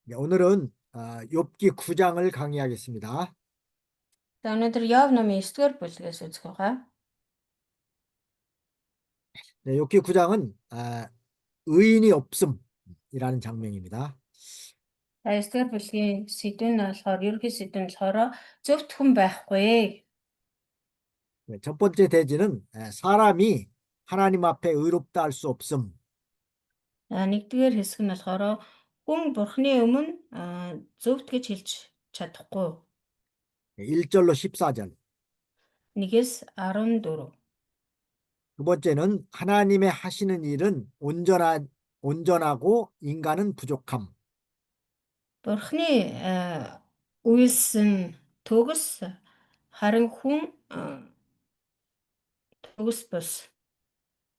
네, 오늘은 욥기 9장을 강의하겠습니다. За өнөөдөр Йов номын 9-р бүлгээс үзэх байгаа. 네, 욥기 9장은 의인이 없음이라는 장면입니다. За 9-р бүлгийн сэдв нь болохоор ерөнхий сэдв нь болохоор зөвхт хүн байхгүй. 네, 첫 번째 대지는 사람이 하나님 앞에 의롭다 할 수 없음. Нэгдүгээр хэсэг нь болохоор хүн бурхны өмнө зөвхт гэж хэлж чадахгүй. 1절로 14절. 1-ээс 14. 두 번째는 하나님의 하시는 일은 온전하고 인간은 부족함. Бурхны үйлс нь төгс харин хүн төгс бус.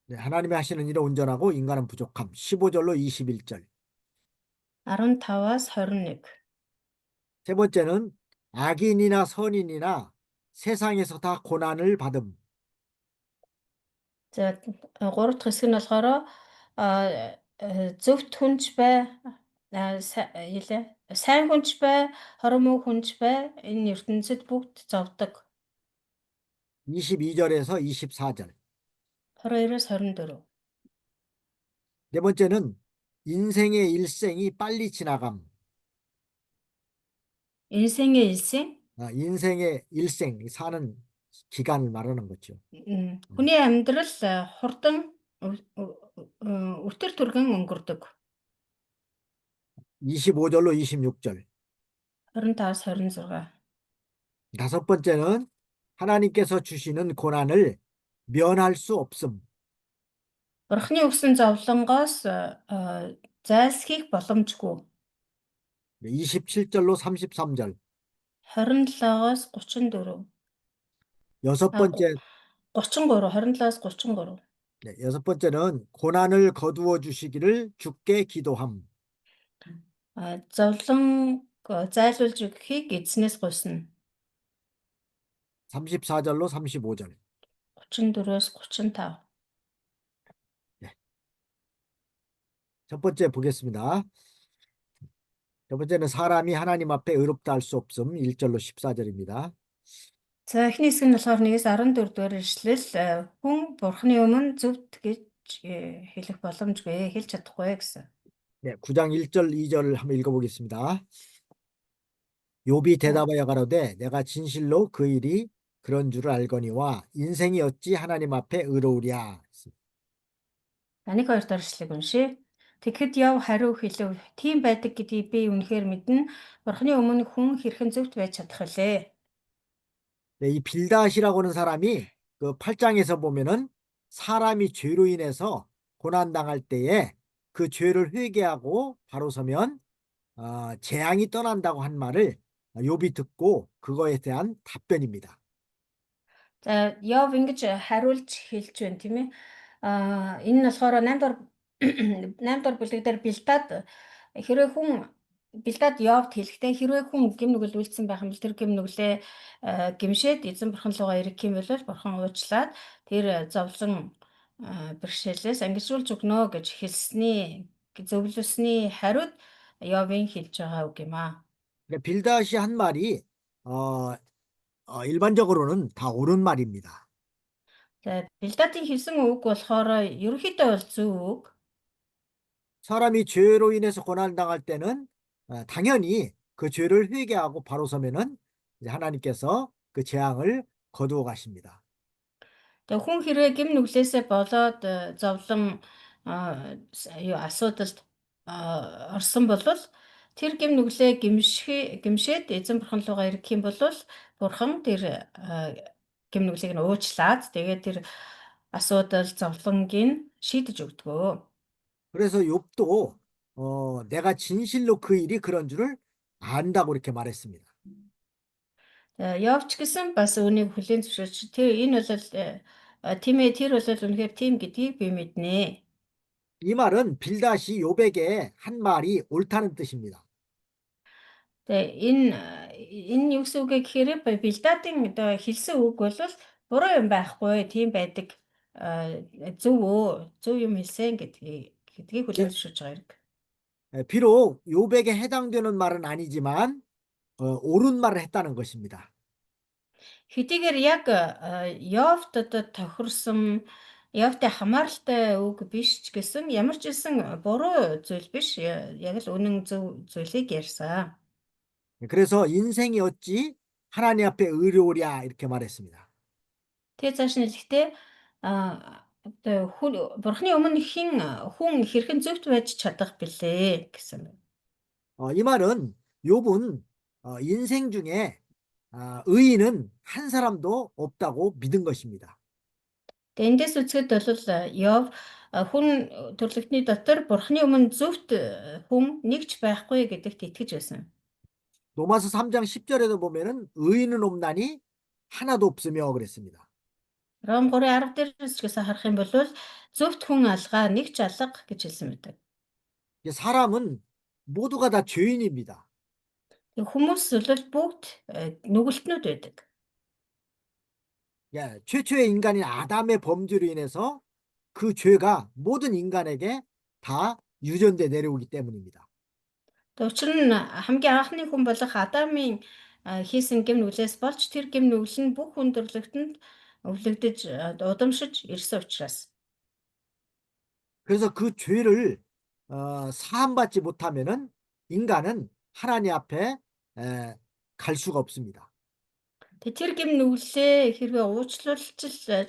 네, 하나님의 하시는 일은 온전하고 인간은 부족함. 15절로 21절. 15-аас 21. 세 번째는 악인이나 선인이나 세상에서 다 고난을 받음. За 3 дахь хэсэг нь болохоор зөвхт хүнч бай сайн хүнч бай, хорон муу хүнч бай энэ ертөнцид бүгд зовдөг. 22절에서 24절. 22-оос 24. 네 번째는 인생의 일생이 빨리 지나감. 인생의 일생? 인생의 일생, 사는 기간을 말하는 거죠. Хүний амьдрал хурдан өтөр түргэн өнгөрдөг. 25절로 26절. 25-аас 26. 다섯 번째는 하나님께서 주시는 고난을 면할 수 없음. Бурхны өгсөн зовлонгоос зайлсхийх боломжгүй. 27절로 33절. 27-аас 34. 여섯 번째, 33, 27-аас 33. 네, 여섯 번째는 고난을 거두어 주시기를 주께 기도함. Зовлон зайлуулж өгөхийг эзнээс гуйсна. 34절로 35절. 34-өөс 35. 네. 첫 번째 보겠습니다. 첫 번째는 사람이 하나님 앞에 의롭다 할 수 없음. 1절로 14절입니다. За эхний хэсэг нь болохоор 1-ээс 14-р ишлэл хүн бурхны өмнө зөвхт гэж хэлэх боломжгүй, хэлж чадахгүй гэсэн. 네, 9장 1절, 2절 한번 읽어보겠습니다. 욥이 대답하여 가로되 내가 진실로 그 일이 그런 줄을 알거니와 인생이 어찌 하나님 앞에 의로우랴. Нэг хоёр дахь ишлэгийг уншия. Тэгэхэд Йов хариу хэлв. Тийм байдаг гэдгийг би үнэхээр мэднэ. Бурхны өмнө хүн хэрхэн зөвхт байж чадах вүлээ. 네, 이 빌닷이라고 하는 사람이 그 8장에서 보면은 사람이 죄로 인해서 고난당할 때에 그 죄를 회개하고 바로 서면 재앙이 떠난다고 한 말을 욥이 듣고 그거에 대한 답변입니다. За Йов ингэж хариулж хэлж байна тийм ээ. Энэ нь болохоор 8 дугаар бүлэг дээр Билдад Йовд хэлэхдээ хэрвээ хүн гэм нүгэл үйлдсэн байх юм бол тэр гэм нүглээ гимшээд эзэн бурхан руугаа ирэх юм бол бурхан уучлаад тэр зовлон бэрхшээлээс ангижруулж өгнө гэж зөвлөсний хариуд Йовын хэлж байгаа үг юм аа. 빌닷이 한 말이 일반적으로는 다 옳은 말입니다. За Билдадын хэлсэн үг болохоор ерөнхийдөө бол зөв үг. 사람이 죄로 인해서 고난당할 때는 당연히 그 죄를 회개하고 바로 서면은 이제 하나님께서 그 재앙을 거두어 가십니다. Тэгээ хүн хэрвээ гэм нүглээсээ болоод зовлон асуудалд орсон бол тэр гэм нүглээ гимшээд эзэн бурхан руугаа ирэх юм бол бурхан тэр гэм нүглийг нь уучлаад тэгээд тэр асуудал зовлонгийг шийдэж өгдөг. 그래서 욥도 내가 진실로 그 일이 그런 줄을 안다고 이렇게 말했습니다. Явч гэсэн бас үүнийг хүлээн зөвшөөрч тэр энэ бол тийм ээ тэр бол үнэхээр тийм гэдгийг би мэднэ. 이 말은 빌닷이 욥에게 한 말이 옳다는 뜻입니다. Энэ юу гэсэн үг гэхээр Билдадын хэлсэн үг бол буруу юм байхгүй, тийм байдаг. Зөв юм хэлсэн гэдгийг хүлээн зөвшөөрч байгаа хэрэг. 비록 요백에 해당되는 말은 아니지만 옳은 말을 했다는 것입니다. Хэдийгээр яг Йовт одоо тохирсон Йовтай хамааралтай үг биш ч гэсэн ямар ч хэлсэн буруу зүйл биш. Яг л үнэн зөв зүйлийг ярьсан. 그래서 인생이 어찌 하나님 앞에 의로우랴 이렇게 말했습니다. Тэгээ цааш нь хэлэхдээ одоо бурхны өмнө хүн хэрхэн зөвхт байж чадах бэлээ гэсэн байна. 이 말은 욥은 인생 중에 의인은 한 사람도 없다고 믿은 것입니다. Тэгээ эндээс үзэхэд бол Йов хүн төрлөختний дотор бурхны өмнө зөвхт хүн нэг ч байхгүй гэдэгт итгэж байсан. 로마서 3장 10절에도 보면은 의인은 없나니 하나도 없으며 그랬습니다. Ром 3:10 дээрээс ч гэсэн харах юм бол зөвхт хүн алгаа нэг ч алга гэж хэлсэн байдаг. 사람은 모두가 다 죄인입니다. Хүмүүс бол бүгд нүгэлтнүүд байдаг. 최초의 인간인 아담의 범죄로 인해서 그 죄가 모든 인간에게 다 유전돼 내려오기 때문입니다. Тэгээ учир нь хамгийн анхны хүн болох Адамын хийсэн гэм нүглээс болж тэр гэм нүгэл нь бүх хүн төрлөختөнд өвлөгдөж удамшиж ирсэн учраас. 그래서 그 죄를 사함받지 못하면은 인간은 하나님 앞에 갈 수가 없습니다. Тэгээ тэр гэм нүглээ хэрвээ уучлуулж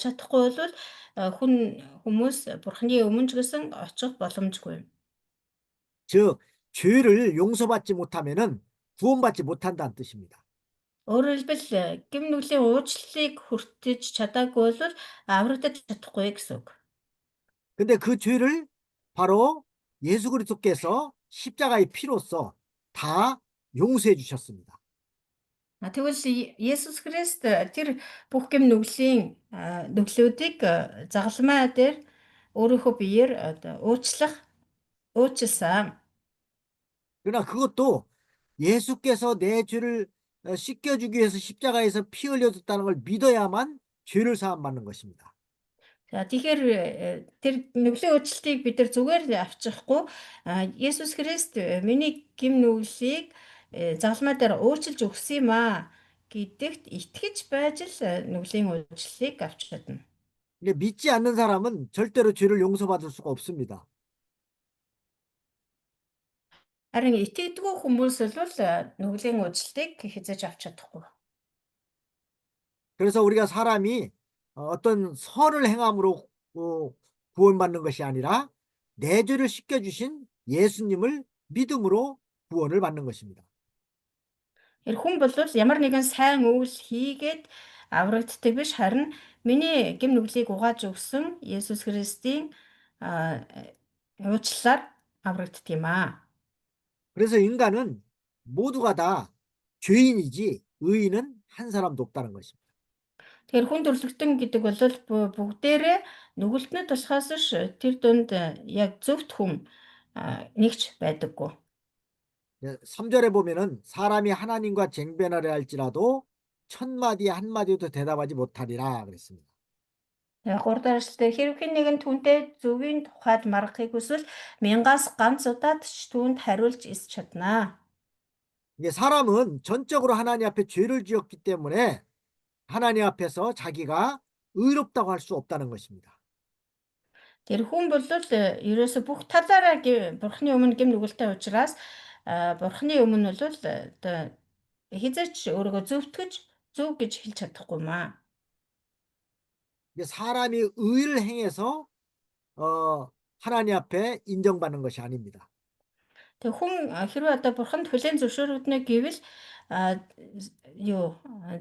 чадахгүй бол хүмүүс бурхны өмнө ч гэсэн очих боломжгүй юм. 즉 죄를 용서받지 못하면은 구원받지 못한다는 뜻입니다. Өөрөөр хэлбэл гэм нүглийн уучлалыг хүртэж чадаагүй бол аврагдаж чадахгүй гэсэн үг. 근데 그 죄를 바로 예수 그리스도께서 십자가의 피로써 다 용서해 주셨습니다. Тэгвэл Есүс Христ тэр бүх гэм нүглийн нүглүүдийг загалмай дээр өөрийнхөө биеэр уучлсан. 그러나 그것도 예수께서 내 죄를 씻겨주기 위해서 십자가에서 피 흘려줬다는 걸 믿어야만 죄를 사함받는 것입니다. За тэгэхээр тэр нүглийн уучлалыг бид нар зүгээр авчихгүй Есүс Христ миний гэм нүглийг загалмай дээр уучлж өгсөн юм аа гэдэгт итгэж байж л нүглийн уучлалыг авч чадна. 근데 믿지 않는 사람은 절대로 죄를 용서받을 수가 없습니다. Харин итгэдэггүй хүмүүс бол нүглийн уучлалыг хязгаарч авч чадахгүй. 그래서 우리가 사람이 어떤 선을 행함으로 구원받는 것이 아니라 내 죄를 씻겨주신 예수님을 믿음으로 구원을 받는 것입니다. Хүн бол ямар нэгэн сайн үйл хийгээд аврагддаг биш харин миний гэм нүглийг угааж өгсөн Есүс Христийн уучлалаар аврагддаг юм аа. 그래서 인간은 모두가 다 죄인이지 의인은 한 사람도 없다는 것입니다. Тэгэхээр хүн төрлөختөн гэдэг бол бүгдээрээ нүгэлтнүүд болохоос ш тэр дунд яг зөвхт хүн нэгч байдаггүй. 3절에 보면은 사람이 하나님과 쟁변하려 할지라도 천마디에 한마디도 대답하지 못하리라 그랬습니다. 3 дахь эшлэлээр хэрвээ нэгэн түнтэй зөвгийн тухайд маргахыг хүсвэл мянгаас ганц удаад ч түүнд хариулж ис чаднаа. 이게 사람은 전적으로 하나님 앞에 죄를 지었기 때문에 하나님 앞에서 자기가 의롭다고 할 수 없다는 것입니다. Тэр хүн бол ерөөсө бүх талаараа бурхны өмнө гэм нүгэлтэй учраас бурхны өмнө бол оо хизээч өөрийгөө зөвтгөж зөв гэж хэлж чадахгүй маа. 이게 사람이 의를 행해서 하나님 앞에 인정받는 것이 아닙니다. Тэг хүн хэрвээ одоо бурханд хүлээн зөвшөөрөгдөнө гэвэл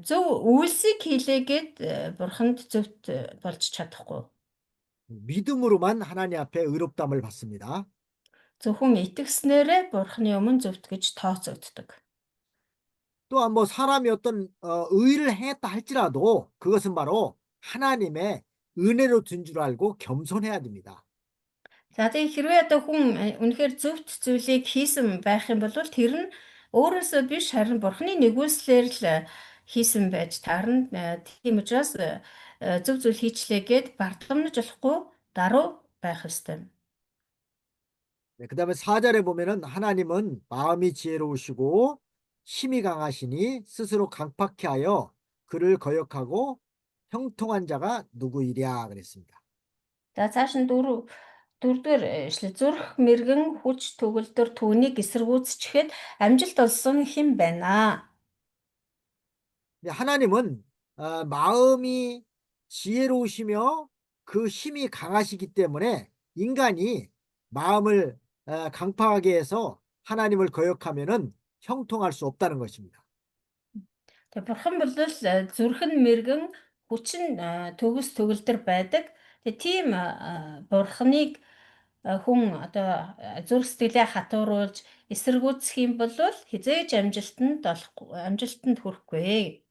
зөв үйлсийг хийлээгээд бурханд зөвхт болж чадахгүй. 믿음으로만 하나님 앞에 의롭다함을 받습니다. Зөвхөн итгэснээрээ бурхны өмнө зөвтгөж тооцогддог. 또한 뭐 사람이 어떤 의를 행했다 할지라도 그것은 바로 하나님의 은혜로 준 줄 알고 겸손해야 됩니다. За тэгээ хэрвээ одоо хүн үнэхээр зөвхт зүйлийг хийсэн байх юм бол тэр нь өөрөөсөө биш харин бурхны нэгүслэр л хийсэн байж таарна. Тийм учраас зөв зүйл хийчлээгээд бардамнаж болохгүй даруй байх ёстой. 네, 그다음에 4절에 보면은 하나님은 마음이 지혜로우시고 힘이 강하시니 스스로 강팍케 하여 그를 거역하고 형통한 자가 누구이랴 그랬습니다. За цааш нь дөрөвдүгээр ишлэл зүрх мэргэн хүч төгөлдөр түүнийг эсэргүүцчихэд амжилт олсон хэн байна аа. 근데 하나님은 마음이 지혜로우시며 그 힘이 강하시기 때문에 인간이 마음을 강팍하게 해서 하나님을 거역하면은 형통할 수 없다는 것입니다. Тэгээ бурхан бол зүрх нь мэргэн хүч нь төгс төгөлдөр байдаг. Тэгээ тийм бурханыг хүн одоо зүрх сэтгэлээ хатууруулж эсэргүүцэх юм бол хизээж амжилтанд хүрэхгүй.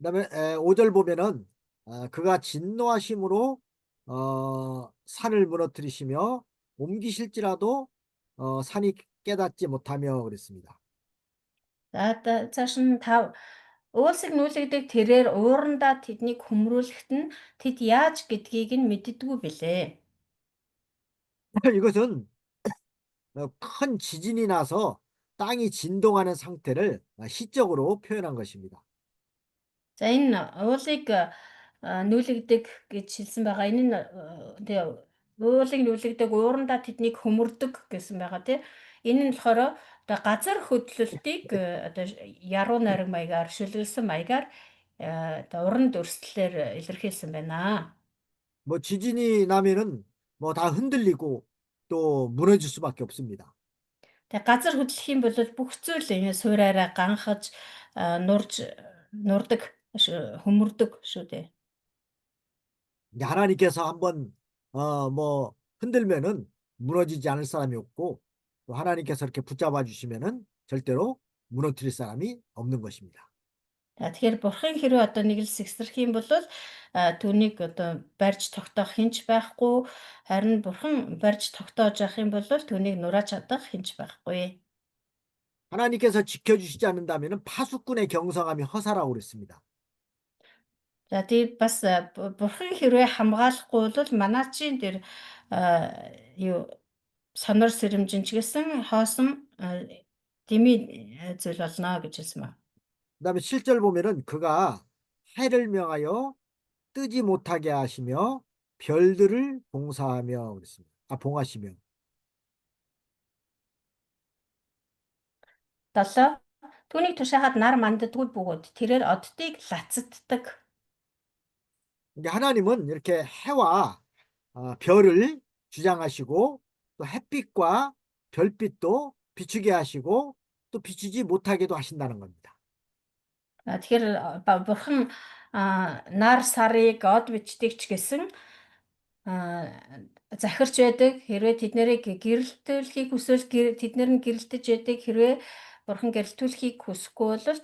그다음에 5절 보면은 그가 진노하심으로 산을 무너뜨리시며 옮기실지라도 산이 깨닫지 못하며 그랬습니다. За цааш нь 5 Уусыг нүүлэгдэг тэрээр уурандаа тэднийг хөмрүүлэхэд нь тэд яаж гэдгийг нь мэддэггүй билээ. 이것은 큰 지진이 나서 땅이 진동하는 상태를 시적으로 표현한 것입니다. За энэ уулыг нүүлэгдэг гэж хэлсэн байгаа. Энэ нь тэгээ уулыг нүүлэгдэг уурандаа тэднийг хөмөрдөг гэсэн байгаа тий. Энэ нь болохоор одоо газар хөдлөлтийг одоо яруу найраг маягаар шүлгэлсэн маягаар одоо уран дүрслэлээр илэрхийлсэн байна. 뭐 지진이 나면은 뭐 다 흔들리고 또 무너질 수밖에 없습니다. Тэгээ газар хөдлөх юм бол бүх зүйл ингэ суураараа ганхаж нурдаг хөмөрдөг шүү дээ. 이제 하나님께서 한번 뭐 흔들면은 무너지지 않을 사람이 없고 또 하나님께서 이렇게 붙잡아 주시면은 절대로 무너뜨릴 사람이 없는 것입니다. За тэгэхээр бурхан хэрвээ одоо нэг л сэгсрэх юм бол түүнийг одоо барьж тогтоох хинч байхгүй, харин бурхан барьж тогтоож явах юм бол түүнийг нурааж чадах хинч байхгүй. 하나님께서 지켜주시지 않는다면은 파수꾼의 경성함이 허사라고 그랬습니다. За тэгээд бас бурхан хэрвээ хамгаалахгүй бол манайчийн дээр юу сонор сэрэмжин ч гэсэн хоосон дими зүйл болно гэж хэлсэн ба. 그다음에 7절 보면은 그가 해를 명하여 뜨지 못하게 하시며 별들을 봉사하며 그랬습니다. 봉하시며. 7 Түүнийг тушаахад нар манддаггүй бөгөөд тэрээр оддыг лацаддаг. 이제 하나님은 이렇게 해와 별을 주장하시고 또 햇빛과 별빛도 비추게 하시고 또 비추지 못하게도 하신다는 겁니다. Тэгэхээр бурхан нар сарыг од бичдэг ч гэсэн захирч байдаг. Хэрвээ тэднэрийг гэрэлтүүлэхийг хүсвэл тэднэр нь гэрэлтэж байдаг. Хэрвээ бурхан гэрэлтүүлэхийг хүсэхгүй бол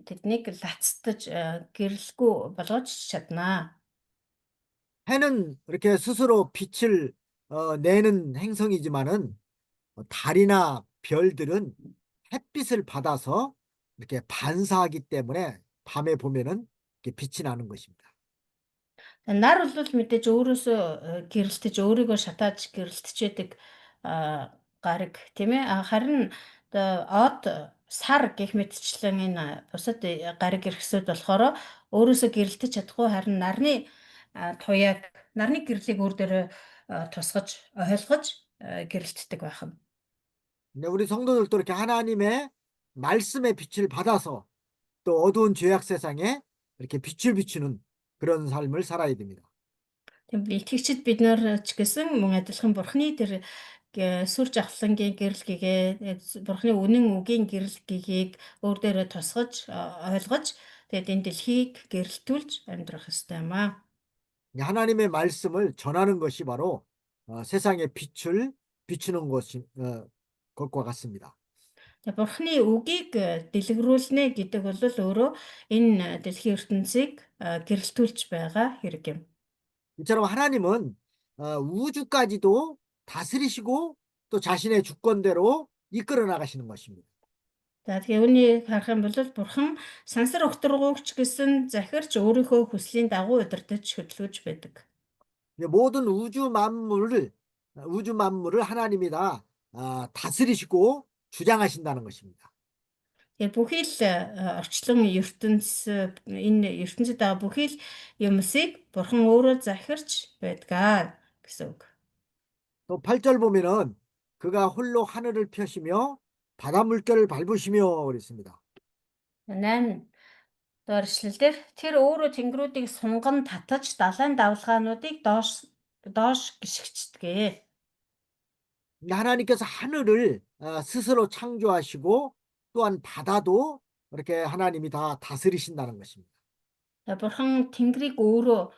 тэднийг лацдаж гэрэлгүй болгож чаднаа. 해는 이렇게 스스로 빛을 내는 행성이지만은 달이나 별들은 햇빛을 받아서 이렇게 반사하기 때문에 밤에 보면은 이렇게 빛이 나는 것입니다. Нар бол мэдээж өөрөөсөө гэрэлтэж өөрийгөө шатааж гэрэлтэж байдаг гариг тийм ээ. Харин од сар гэх мэтчлэн энэ бусад гариг иргэсүүд болохоор өөрөөсөө гэрэлтэж чадахгүй харин нарны туяаг нарны гэрлийг өөр дөрөө тусгаж ойлгож гэрэлтдэг байх юм. 근데 우리 성도들도 이렇게 하나님의 말씀의 빛을 받아서 또 어두운 죄악 세상에 이렇게 빛을 비추는 그런 삶을 살아야 됩니다. Тийм итгэгчид бид нар ч гэсэн мөн адилхан бурхны тэр сүр жавхлангийн гэрэлгийгээ бурхны үнэн үгийн гэрэлгийгийг өөр дээрээ тусгаж ойлгож тэгээд энэ дэлхийг гэрэлтүүлж амьдрах ёстой юм аа. 하나님의 말씀을 전하는 것이 바로 세상의 빛을 비추는 것과 같습니다. Тэгээд бурхны үгийг дэлгэрүүлнэ гэдэг бол өөрөө энэ дэлхийн ертөнцийг гэрэлтүүлж байгаа хэрэг юм. 이처럼 하나님은 우주까지도 다스리시고 또 자신의 주권대로 이끌어 나가시는 것입니다. За тэгээ үүнийг харах юм бол бурхан сансар өгтөргөөч гэсэн захирч өөрийнхөө хүслийн дагуу удирдах хөдөлгөж байдаг. 모든 우주 만물을 우주 만물을 하나님이 다 다스리시고 주장하신다는 것입니다. Тэгээ бүхий л орчлон ертөнц энэ ертөнцид байгаа бүхий л юмсыг бурхан өөрөө захирч байдгаа гэсэн үг. 또 8절 보면은 그가 홀로 하늘을 펴시며 바다 물결을 밟으시며 그랬습니다. 8 дугаар эшлэлдэр тэр өөрөө тэнгэрүүдийг сунган татаж далайн давлгаануудыг доош гიშгчдэг. 하나님께서 하늘을 스스로 창조하시고 또한 바다도 이렇게 하나님이 다 다스리신다는 것입니다. Бурхан тэнгэрийг өөрөө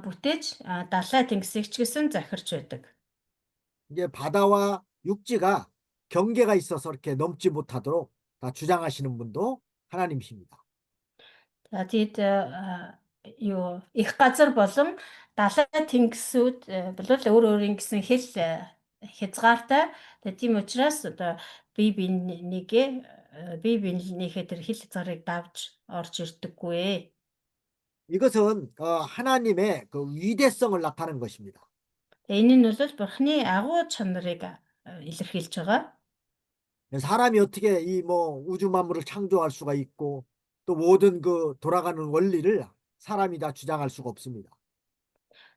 бүтээж далай тэнгисийг ч гэсэн захирч байдаг. 이제 바다와 육지가 경계가 있어서 이렇게 넘지 못하도록 다 주장하시는 분도 하나님이십니다. За тэгэд юу их газар болон далай тэнгисүүд бол өөр өөрийн гэсэн хэл хязгаартай. Тэгээ тийм учраас одоо бие биенийхээ тэр хэл хязгаарыг давж орж ирдэггүй. 이것은 하나님의 그 위대성을 나타내는 것입니다. Энэ нь бол Бурхны агуу чанарыг илэрхийлж байгаа. 사람이 어떻게 이 뭐 우주 만물을 창조할 수가 있고 또 모든 그 돌아가는 원리를 사람이 다 주장할 수가 없습니다.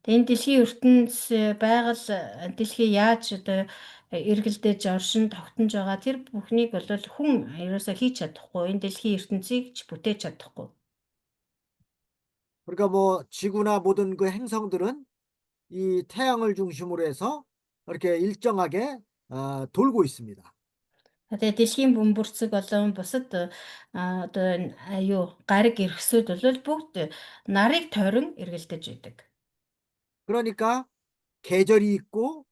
Тэгээ энэ дэлхийн ертөнц байгаль дэлхий яаж одоо эргэлдэж оршин тогтнож байгаа тэр бүхнийг бол хүн ерөөсөө хийж чадахгүй. Энэ дэлхийн ертөнцийг ч бүтээж чадахгүй. 그러니까 뭐 지구나 모든 그 행성들은 이 태양을 중심으로 해서 이렇게 일정하게 돌고 있습니다. Тэгээ дэлхийн бөмбөрцөг болон бусад одоо юу гариг иргэсүүд бол бүгд нарыг тойрон эргэлдэж байдаг. 그러니까 계절이 있고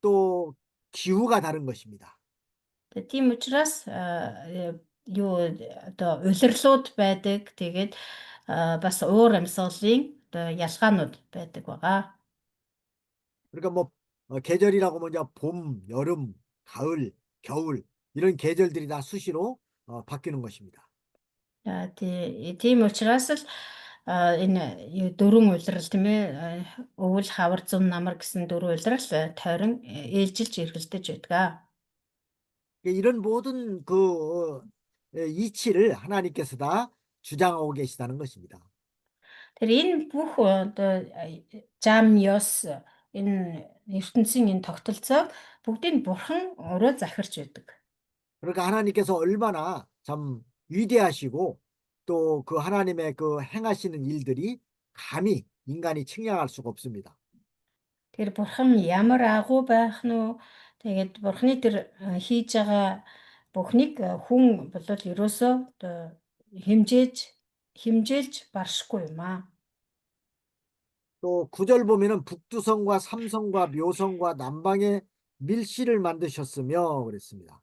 또 기후가 다른 것입니다. Тэгээ тийм учраас юу одоо улирлууд байдаг. Тэгээд бас уур амьсгалын одоо ялгаанууд байдаг байгаа. 그러니까 뭐 계절이라고 하면 이제 봄, 여름, 가을, 겨울 이런 계절들이 다 수시로 바뀌는 것입니다. Тийм учраас л энэ дөрвөн улирал тийм ээ өвөл хавар зам намар гэсэн дөрвөн улирал тойрон ээлжилж эргэлдэж байдаг. 이런 모든 그 이치를 하나님께서 다 주장하고 계시다는 것입니다. Тэр энэ бүх одоо зам ёс энэ ертөнцийн энэ тогтолцоог бүгдийг бурхан өөрөө захирч байдаг. 그러니까 하나님께서 얼마나 참 위대하시고 또 그 하나님의 그 행하시는 일들이 감히 인간이 측량할 수가 없습니다. Тэр бурхан ямар агуу байх нь вэ? Тэгээд бурханы тэр хийж байгаа бүхнийг хүн бол ерөөсөө одоо химжээлж баршгүй юм аа. 또 9절 보면은 북두성과 삼성과 묘성과 남방의 밀실을 만드셨으며 그랬습니다.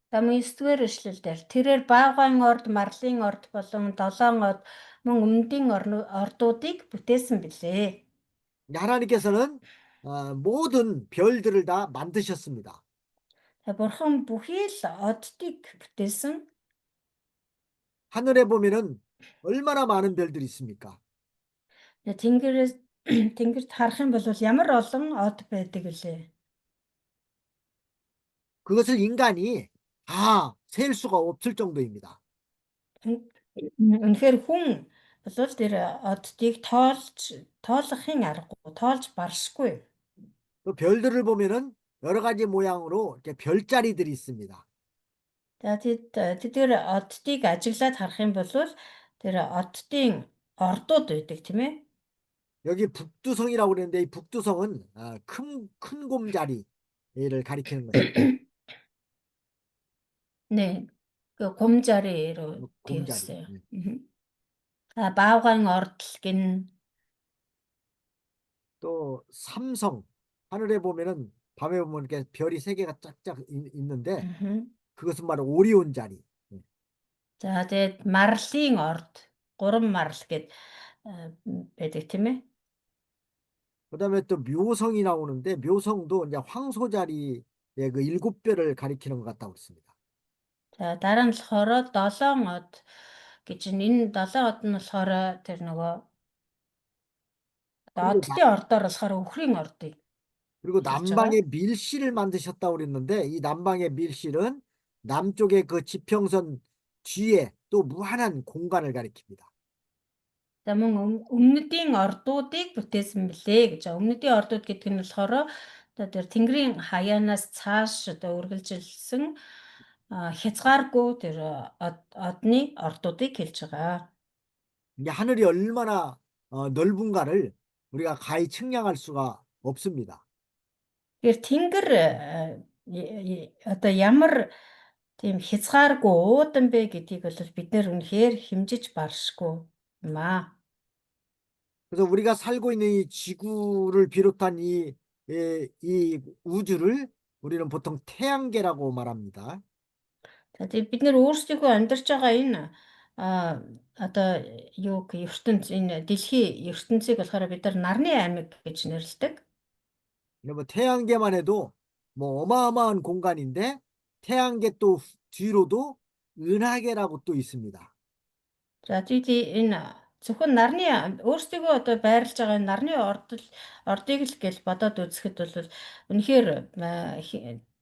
За мөн 9-р эшлэлдэр тэрээр баавгайн орд, марлын орд болон долоон орд мөн өмнөдийн ордуудыг бүтээсэн билээ. 하나님께서는 모든 별들을 다 만드셨습니다. Бурхан бүхий л оддыг бүтээсэн. 하늘에 보면은 얼마나 많은 별들이 있습니까? Тэнгэрээс тэнгэрт харах юм бол ямар олон од байдаг вүлээ. 그것을 인간이 다 셀 수가 없을 정도입니다. Үнэхээр хүн бол тэр оддыг тоолохын аргагүй, тоолж баршгүй. 또 별들을 보면은 여러 가지 모양으로 이렇게 별자리들이 있습니다. За тэр оддыг ажиглаад харах юм бол тэр оддын ордууд байдаг тийм ээ. 여기 북두성이라고 그러는데 이 북두성은 큰 곰자리를 가리키는 것입니다. 네. 그 곰자리로 되어 곰자리. 있어요. 바오강 ордл 또 삼성 하늘에 보면은 밤에 보면 이렇게 별이 3개가 짝짝 있는데 그것은 바로 오리온 자리. За тэгээд марлын орд, гурван марл гэд байдаг тийм ээ. 그다음에 또 묘성이 나오는데 묘성도 이제 황소 자리의 그 7별을 가리키는 것 같다고 했습니다. За дараа нь болохоор 7 од гэж энэ 7 од нь болохоор тэр нөгөө 그리고 оддын ордоор болохоор өхрийн ордыг 그리고 хэлж байгаа. 남방에 밀실을 만드셨다고 그랬는데 이 남방의 밀실은 남쪽의 그 지평선 뒤에 또 무한한 공간을 가리킵니다. За мөн өмнөдийн ордуудыг бүтээсэн билээ гэж. Өмнөдийн ордууд гэдэг нь болохоор одоо тэр Тэнгэрийн хаяанаас цааш одоо үргэлжилсэн хязгааргүй тэр одны ордуудыг хэлж байгаа. 이게 하늘이 얼마나 넓은가를 우리가 가히 측량할 수가 없습니다. Тэгэхээр Тэнгэр одоо ямар тийм хязгааргүй уудан бэ гэдгийг бол бид нэр үнэхээр хэмжиж баршгүй юм аа. 그래서 우리가 살고 있는 이 지구를 비롯한 이 우주를 우리는 보통 태양계라고 말합니다. За тэгээд бид нэр өөрсдийнхөө амьдарч байгаа энэ одоо юу ертөнц энэ дэлхийн ертөнцийг болохоор бид нар нарны аймаг гэж нэрлэдэг. 뭐 태양계만 해도 뭐 어마어마한 공간인데 태양계 또 뒤로도 은하계라고 또 있습니다. За тэгээд энэ зөвхөн нарны өөрсдийгөө одоо байрлаж байгаа энэ нарны ордыг л гэж бодоод үзэхэд бол үнэхээр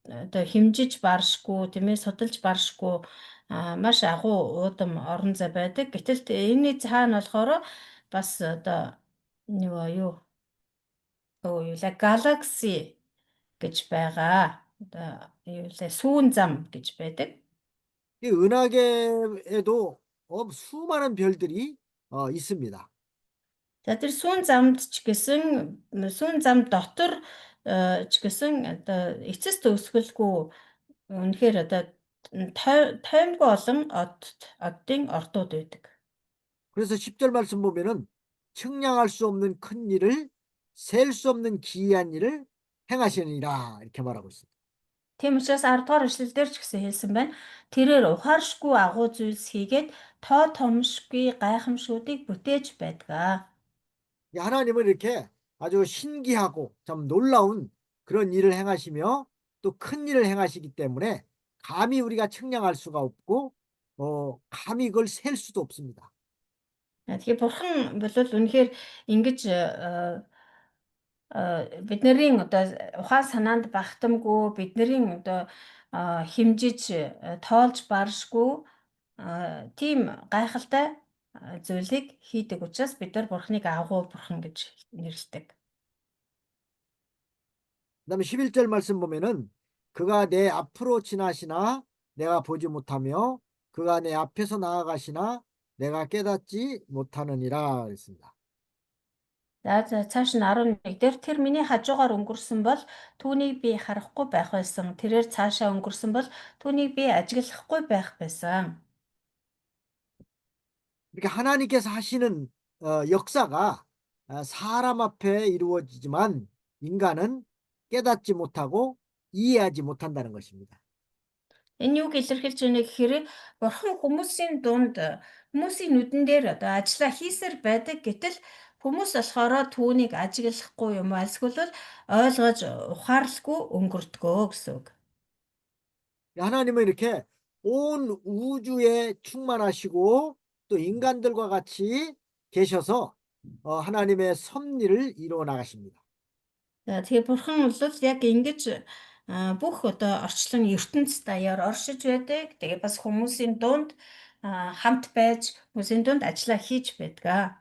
одоо хэмжиж баршгүй тийм ээ судалж баршгүй маш агуу уудам орон зай байдаг. Гэтэл энэний цаана болохоор бас одоо нөгөө юу юулаа галакси гэж байгаа. Одоо юулаа сүүн зам гэж байдаг. 이 은하계에도 수많은 별들이 있습니다. За тэр сүүн замд ч гэсэн сүүн зам дотор ч гэсэн одоо эцэс төгсгөлгүй үнэхээр одоо тоймгүй олон оддын ордууд байдаг. 그래서 10절 말씀 보면은 측량할 수 없는 큰 일을 셀 수 없는 기이한 일을 행하시느니라 이렇게 말하고 있습니다. Тийм учраас 10 дугаар эшлэлдэр ч гэсэн хэлсэн байна. Тэрээр ухааршгүй агуу зүйлс хийгээд тоо томшгүй гайхамшгуудыг бүтээж байдаг. 하나님은 이렇게 아주 신기하고 참 놀라운 그런 일을 행하시며 또 큰 일을 행하시기 때문에 감히 우리가 측량할 수가 없고 감히 그걸 셀 수도 없습니다. Тэгэхээр бурхан бол үнэхээр ингэж бидний одоо ухаан санаанд багтамгүй бидний одоо хэмжиж тоолж баршгүй тийм гайхалтай зүйлийг хийдэг учраас бид нар бурханыг агуу бурхан гэж нэрлэдэг. 그다음에 11절 말씀 보면은 그가 내 앞으로 지나시나 내가 보지 못하며 그가 내 앞에서 나아가시나 내가 깨닫지 못하느니라 그랬습니다. За цааш нь 11 дээр тэр миний хажуугаар өнгөрсөн бол түүнийг би харахгүй байх байсан. Тэрээр цаашаа өнгөрсөн бол түүнийг би ажиглахгүй байх байсан. 이렇게 하나님께서 하시는 역사가 사람 앞에 이루어지지만 인간은 깨닫지 못하고 이해하지 못한다는 것입니다. Энэ юуг илэрхийлж байна гэхээр бурхан хүмүүсийн дунд хүмүүсийн нүдэн дээр одоо ажиллаа хийсээр байдаг гэтэл хүмүүс болохоор түүнийг ажиглахгүй юм эсвэл ойлгож ухаарлахгүй өнгөрдгөө гэсэн үг. 하나님은 이렇게 온 우주에 충만하시고 또 인간들과 같이 계셔서 하나님의 섭리를 이루어 나가십니다. За тэгээ бурхан бол яг ингэж бүх одоо орчлон ертөнцийн даяар оршиж байдаг. Тэгээ бас хүмүүсийн дунд хамт байж хүмүүсийн дунд ажиллаа хийж байдаг.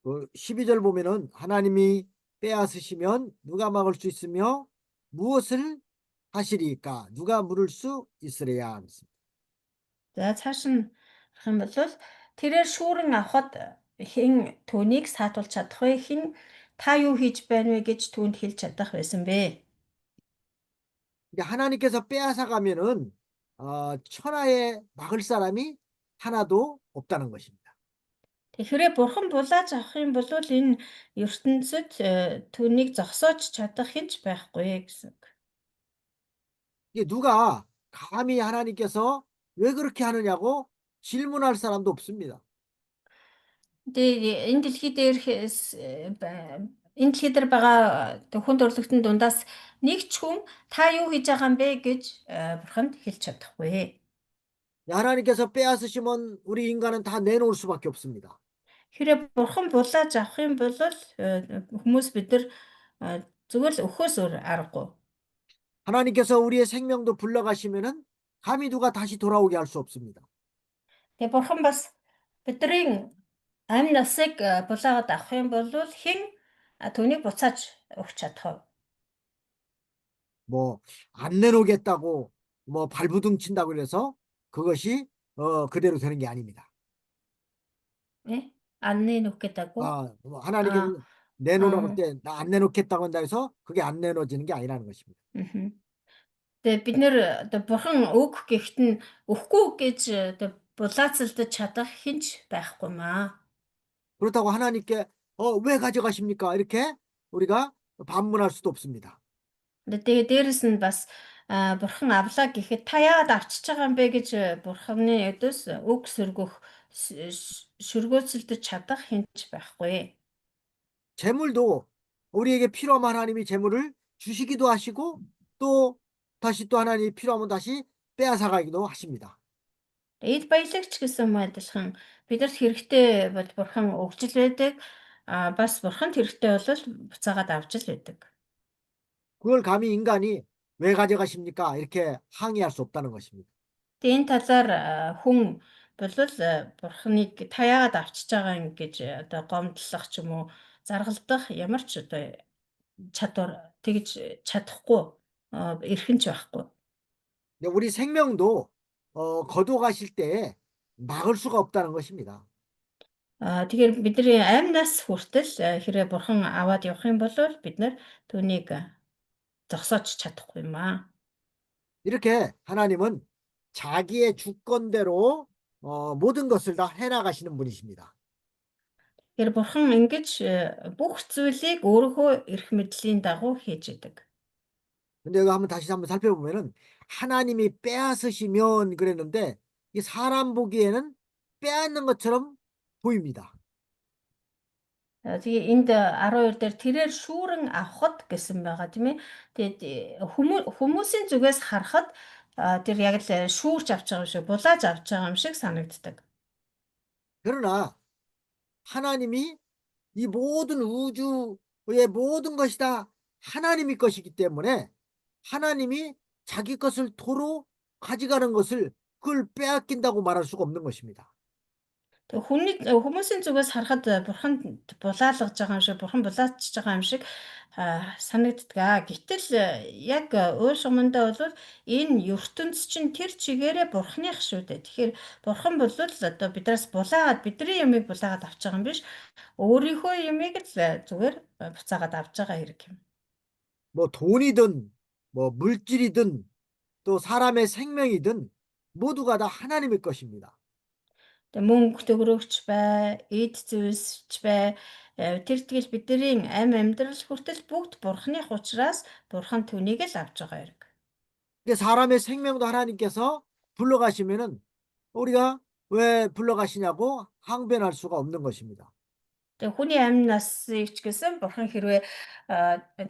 12절 보면은 하나님이 빼앗으시면 누가 막을 수 있으며 무엇을 하시리까? 누가 물을 수 있으랴 하겠습니다. За цааш нь харах юм бол тэрээр шүүрэн авахд хэн түүнийг саатуулж чадах вэ? Хэн та юу хийж байна вэ гэж түүнд хэлж чадах байсан бэ? 이제 하나님께서 빼앗아 가면은 천하에 막을 사람이 하나도 없다는 것입니다. Тэгэхээр бурхан булааж авах юм бол энэ ертөнцид түүнийг зогсоож чадах хинч байхгүй гэсэн үг. 이게 누가 감히 하나님께서 왜 그렇게 하느냐고 질문할 사람도 없습니다. Тэгээ энэ дэлхий дээр энэ дэлхий дээр байгаа хүн төрлөختөнд дундаас нэг ч хүн та юу хийж байгаа юм бэ гэж бурханд хэлж чадахгүй. 하나님께서 빼앗으시면 우리 인간은 다 내놓을 수밖에 없습니다. Хэрэв бурхан булааж авах юм бол хүмүүс бид нар зүгээр л өхөөс өөр аргагүй. 하나님께서 우리의 생명도 불러가시면은 감히 누가 다시 돌아오게 할 수 없습니다. Тэгээ бурхан бас бидний амь насыг булаагаад авах юм бол хэн түүнийг буцааж өгч чадах вэ? 뭐 안 내놓겠다고 뭐 발부둥 친다고 그래서 그것이 그대로 되는 게 아닙니다. 예? 안 내놓겠다고? 뭐 아, 하나님께서 내놓으라고 할 아, 때 나 안 내놓겠다고 한다 해서 그게 안 내놓어지는 게 아니라는 것입니다. мгм. Тэгээ бид нэр одоо бурхан өг гэхэд нь өхгүй гэж одоо булаацалдаж чадах хинч байхгүй маа. 그렇다고 하나님께 왜 가져가십니까? 이렇게 우리가 반문할 수도 없습니다. Тэгээ дээрэс нь бас бурхан авлаа гэхэд та яагаад авчиж байгаа юм бэ гэж бурханы өдөөс үг сөргөөцөлдөж чадах хинч байхгүй. 재물도 우리에게 필요하면 하나님이 재물을 주시기도 하시고 또 다시 또 하나님이 필요하면 다시 빼앗아 가기도 하십니다. Эд баялагч гэсэн юм адилхан бидэрт хэрэгтэй бол бурхан өгч л байдаг. Бас бурханд хэрэгтэй бол буцаагаад авч л байдаг. 그걸 감히 인간이 왜 가져가십니까? 이렇게 항의할 수 없다는 것입니다. Тэгээ энэ талаар хүн болвол бурханыг та яагаад авчиж байгаа юм гэж одоо гомдлох ч юм уу заргалдах ямар ч одоо чадвар тэгж чадахгүй эрхэнч байхгүй. 우리 생명도 거둬 가실 때에 막을 수가 없다는 것입니다. Тэгэхээр бидний амь нас хүртэл хэрэг бурхан аваад явах юм бол бид нар түүнийг зогсоож чадахгүй юм аа. 이렇게 하나님은 자기의 주권대로 모든 것을 다 해나가시는 분이십니다. Тэр бурхан ингэж бүх зүйлийг өөрийнхөө эрх мэдлийн дагуу хийж идэг. 근데 여기 다시 한번 살펴보면은 하나님이 빼앗으시면 그랬는데 이 사람 보기에는 빼앗는 것처럼 보입니다. Тэгээ энд 12 дээр тэрээр шүүрэн авахд гэсэн байгаа тийм ээ. Тэгээд хүмүүсийн зүгээс харахад тэр яг л шүүрч авч байгаа юм шиг, булааж авч байгаа юм шиг санагддаг. 그러나 하나님이 이 모든 우주의 모든 것이 다 하나님의 것이기 때문에 하나님이 자기 것을 도로 가져가는 것을 그걸 빼앗긴다고 말할 수가 없는 것입니다. Тэг хүмүүсийн зүгээс харахад бурханд булаалгаж байгаа юм шиг, бурхан булаачж байгаа юм шиг санагддаг. Гэтэл яг өөр шугамдаа бол энэ ертөнц чинь тэр чигээрээ бурханых шүү дээ. Тэгэхээр бурхан бол одоо бидраас булаагаад бидний ямыг булаагаад авч байгаа юм биш. өөрийнхөө ямыг л зүгээр буцаагаад авч байгаа хэрэг юм. 뭐 돈이든 뭐 물질이든 또 사람의 생명이든 모두가 다 하나님의 것입니다. Тэг мөнгө төгрөгч бай, эд зүйлсч бай. Тэр тэгэл бидний амьдрал хүртэл бүгд бурханых учраас бурхан түүнийг л авч байгаа хэрэг. 근데 사람의 생명도 하나님께서 불러가시면은 우리가 왜 불러가시냐고 항변할 수가 없는 것입니다. Тэг хүний амь насыг ч гэсэн бурхан хэрвээ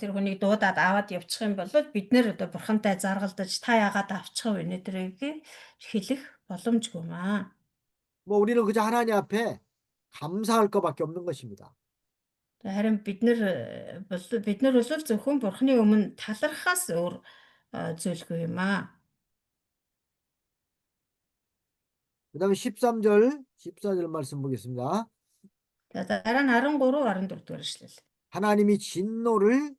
тэр хүнийг дуудаад аваад явчих юм бол бид нэр одоо бурхантай заргалдаж та яагаад авчих вэ нэрийг хэлэх боломжгүй маа. 뭐 우리는 그저 하나님 앞에 감사할 것밖에 없는 것입니다. Харин бид нар бол зөвхөн бурханы өмнө талархаас өөр зүйлгүй юм аа. 그다음에 13절, 14절 말씀 보겠습니다. За дараа нь 13, 14 дугаар эшлэл. 하나님이 진노를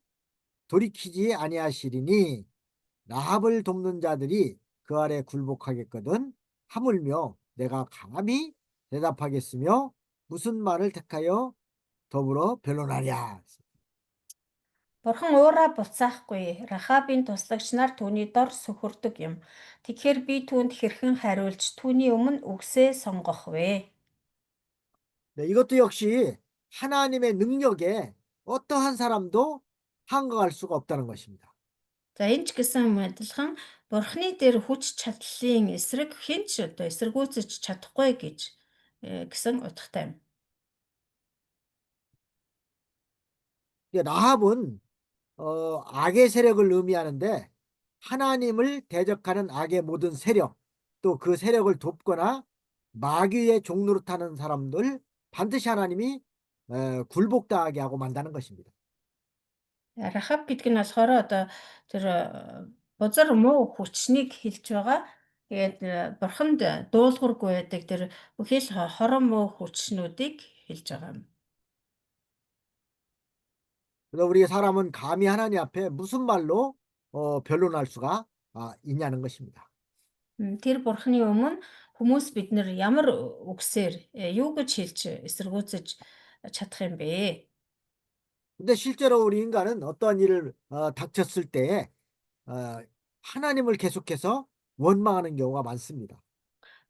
돌이키지 아니하시리니 라합을 돕는 자들이 그 아래 굴복하겠거든 하물며 내가 감히 대답하겠으며 무슨 말을 택하여 더불어 변론하랴. Бурхан уураа буцаахгүй. Рахабын туслагч нар түүний дор сөхөрдөг юм. Тэгэхээр би түүнд хэрхэн хариулж түүний өмнө үгсээ сонгох вэ? 네, 이것도 역시 하나님의 능력에 어떠한 사람도 항거할 수가 없다는 것입니다. За энэ ч гэсэн адилхан Бурханы дээр хүч чадлын эсрэг хэн ч одоо эсэргүүцэж чадахгүй гэж гэсэн утгатай юм. 라합은 악의 세력을 의미하는데 하나님을 대적하는 악의 모든 세력, 또 그 세력을 돕거나 마귀의 종노릇하는 사람들, 반드시 하나님이 굴복당하게 하고 만다는 것입니다. Рахаб гэдэг нь болохоор одоо тэр бузар муу хүчнийг хэлж байгаа. Тэгээд бурханд дуулуургүй байдаг тэр бүхий л хорон муу хүчнүүдийг хэлж байгаа юм. 그래서 우리 사람은 감히 하나님 앞에 무슨 말로 변론할 수가 있냐는 것입니다. Тэр бурханы өмнө хүмүүс бид нэр ямар үгсээр юу гэж хэлж эсэргүүцэж чадах юм бэ? 근데 실제로 우리 인간은 어떠한 일을 닥쳤을 때에 하나님을 계속해서 원망하는 경우가 많습니다.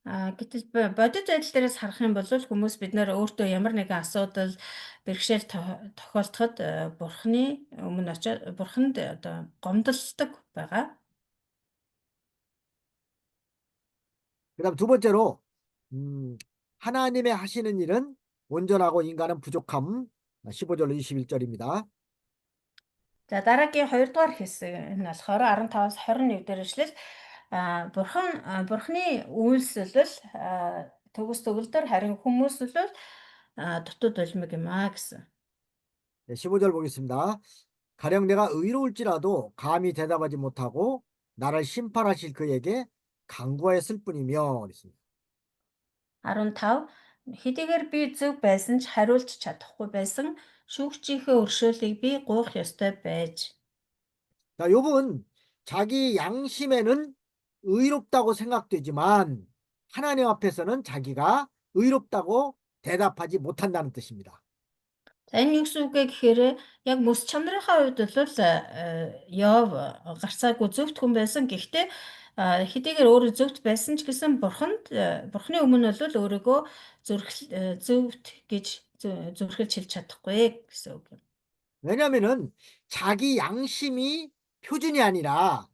Гэтэл бодит байдал дээрээс харах юм бол хүмүүс бид нэр өөртөө ямар нэгэн асуудал бэрхшээл тохиолдоход бурханы өмнө очиод бурханд одоо гомдолдог байгаа. 그다음 두 번째로 하나님의 하시는 일은 온전하고 인간은 부족함. 15절로 21절입니다. За дараагийн 2 дугаар хэсэг энэ болохоор 15-аас 21 дээр ишлэл бурханы үйлсэл төгс төгөлдөр харин хүмүүсэл дутууд улмиг юм гэсэн. 네, 15절 보겠습니다. 가령 내가 의로울지라도 감히 대답하지 못하고 나를 심판하실 그에게 간구하였을 뿐이며 그랬습니다. 15 хэдийгээр би зөв байсан ч хариулж чадахгүй байсан шүүгчийнхээ өршөөлийг би гуйх ёстой байж. 자, 욥은 자기 양심에는 의롭다고 생각되지만 하나님 앞에서는 자기가 의롭다고 대답하지 못한다는 뜻입니다. За энэ юу гэсэн үг вэ гэхээр яг мэс чанарынхаа хувьд бол Йов гарцаагүй зөвхт хүн байсан. Гэхдээ хэдийгээр өөрөө зөвхт байсан ч гэсэн бурхны өмнө бол өөрийгөө зөвхт гэж зүрхэлж хэлж чадахгүй гэсэн үг юм. 왜냐하면은 자기 양심이 표준이 아니라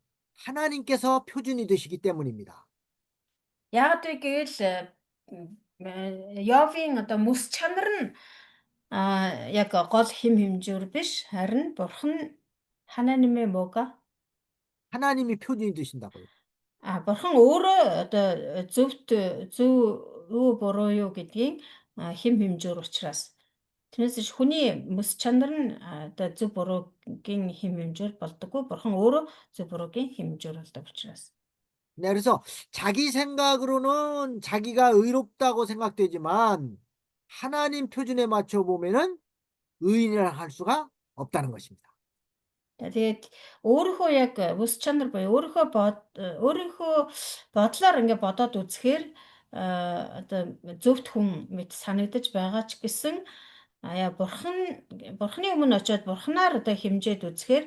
하나님께서 표준이 되시기 때문입니다. Яг вэ гэвэл Йовын одоо мэс чанар нь яг гол хэм хэмжүүр биш харин бурхан 하나님의 뭐가 하나님이 표준이 되신다고요. бурхан өөрөө одоо зөв юу буруу юу гэдгийг хэм хэмжүүр учраас тэрнээс иш хүний мэс чанар нь одоо зөв буруугийн хэм хэмжүүр болдоггүй бурхан өөрөө зөв буруугийн хэм хэмжүүр болдог учраас. 네, 그래서 자기 생각으로는 자기가 의롭다고 생각되지만 하나님 표준에 맞춰 보면은 의인이라 할 수가 없다는 것입니다. Тэгээд өөрийнхөө яг бүс чанар буюу өөрийнхөө бодлоор ингээ бодоод үзэхээр одоо зөвхт хүн мэт санагдаж байгаа ч гэсэн яа бурхны өмнө очиод бурхнаар одоо хэмжээд үзэхээр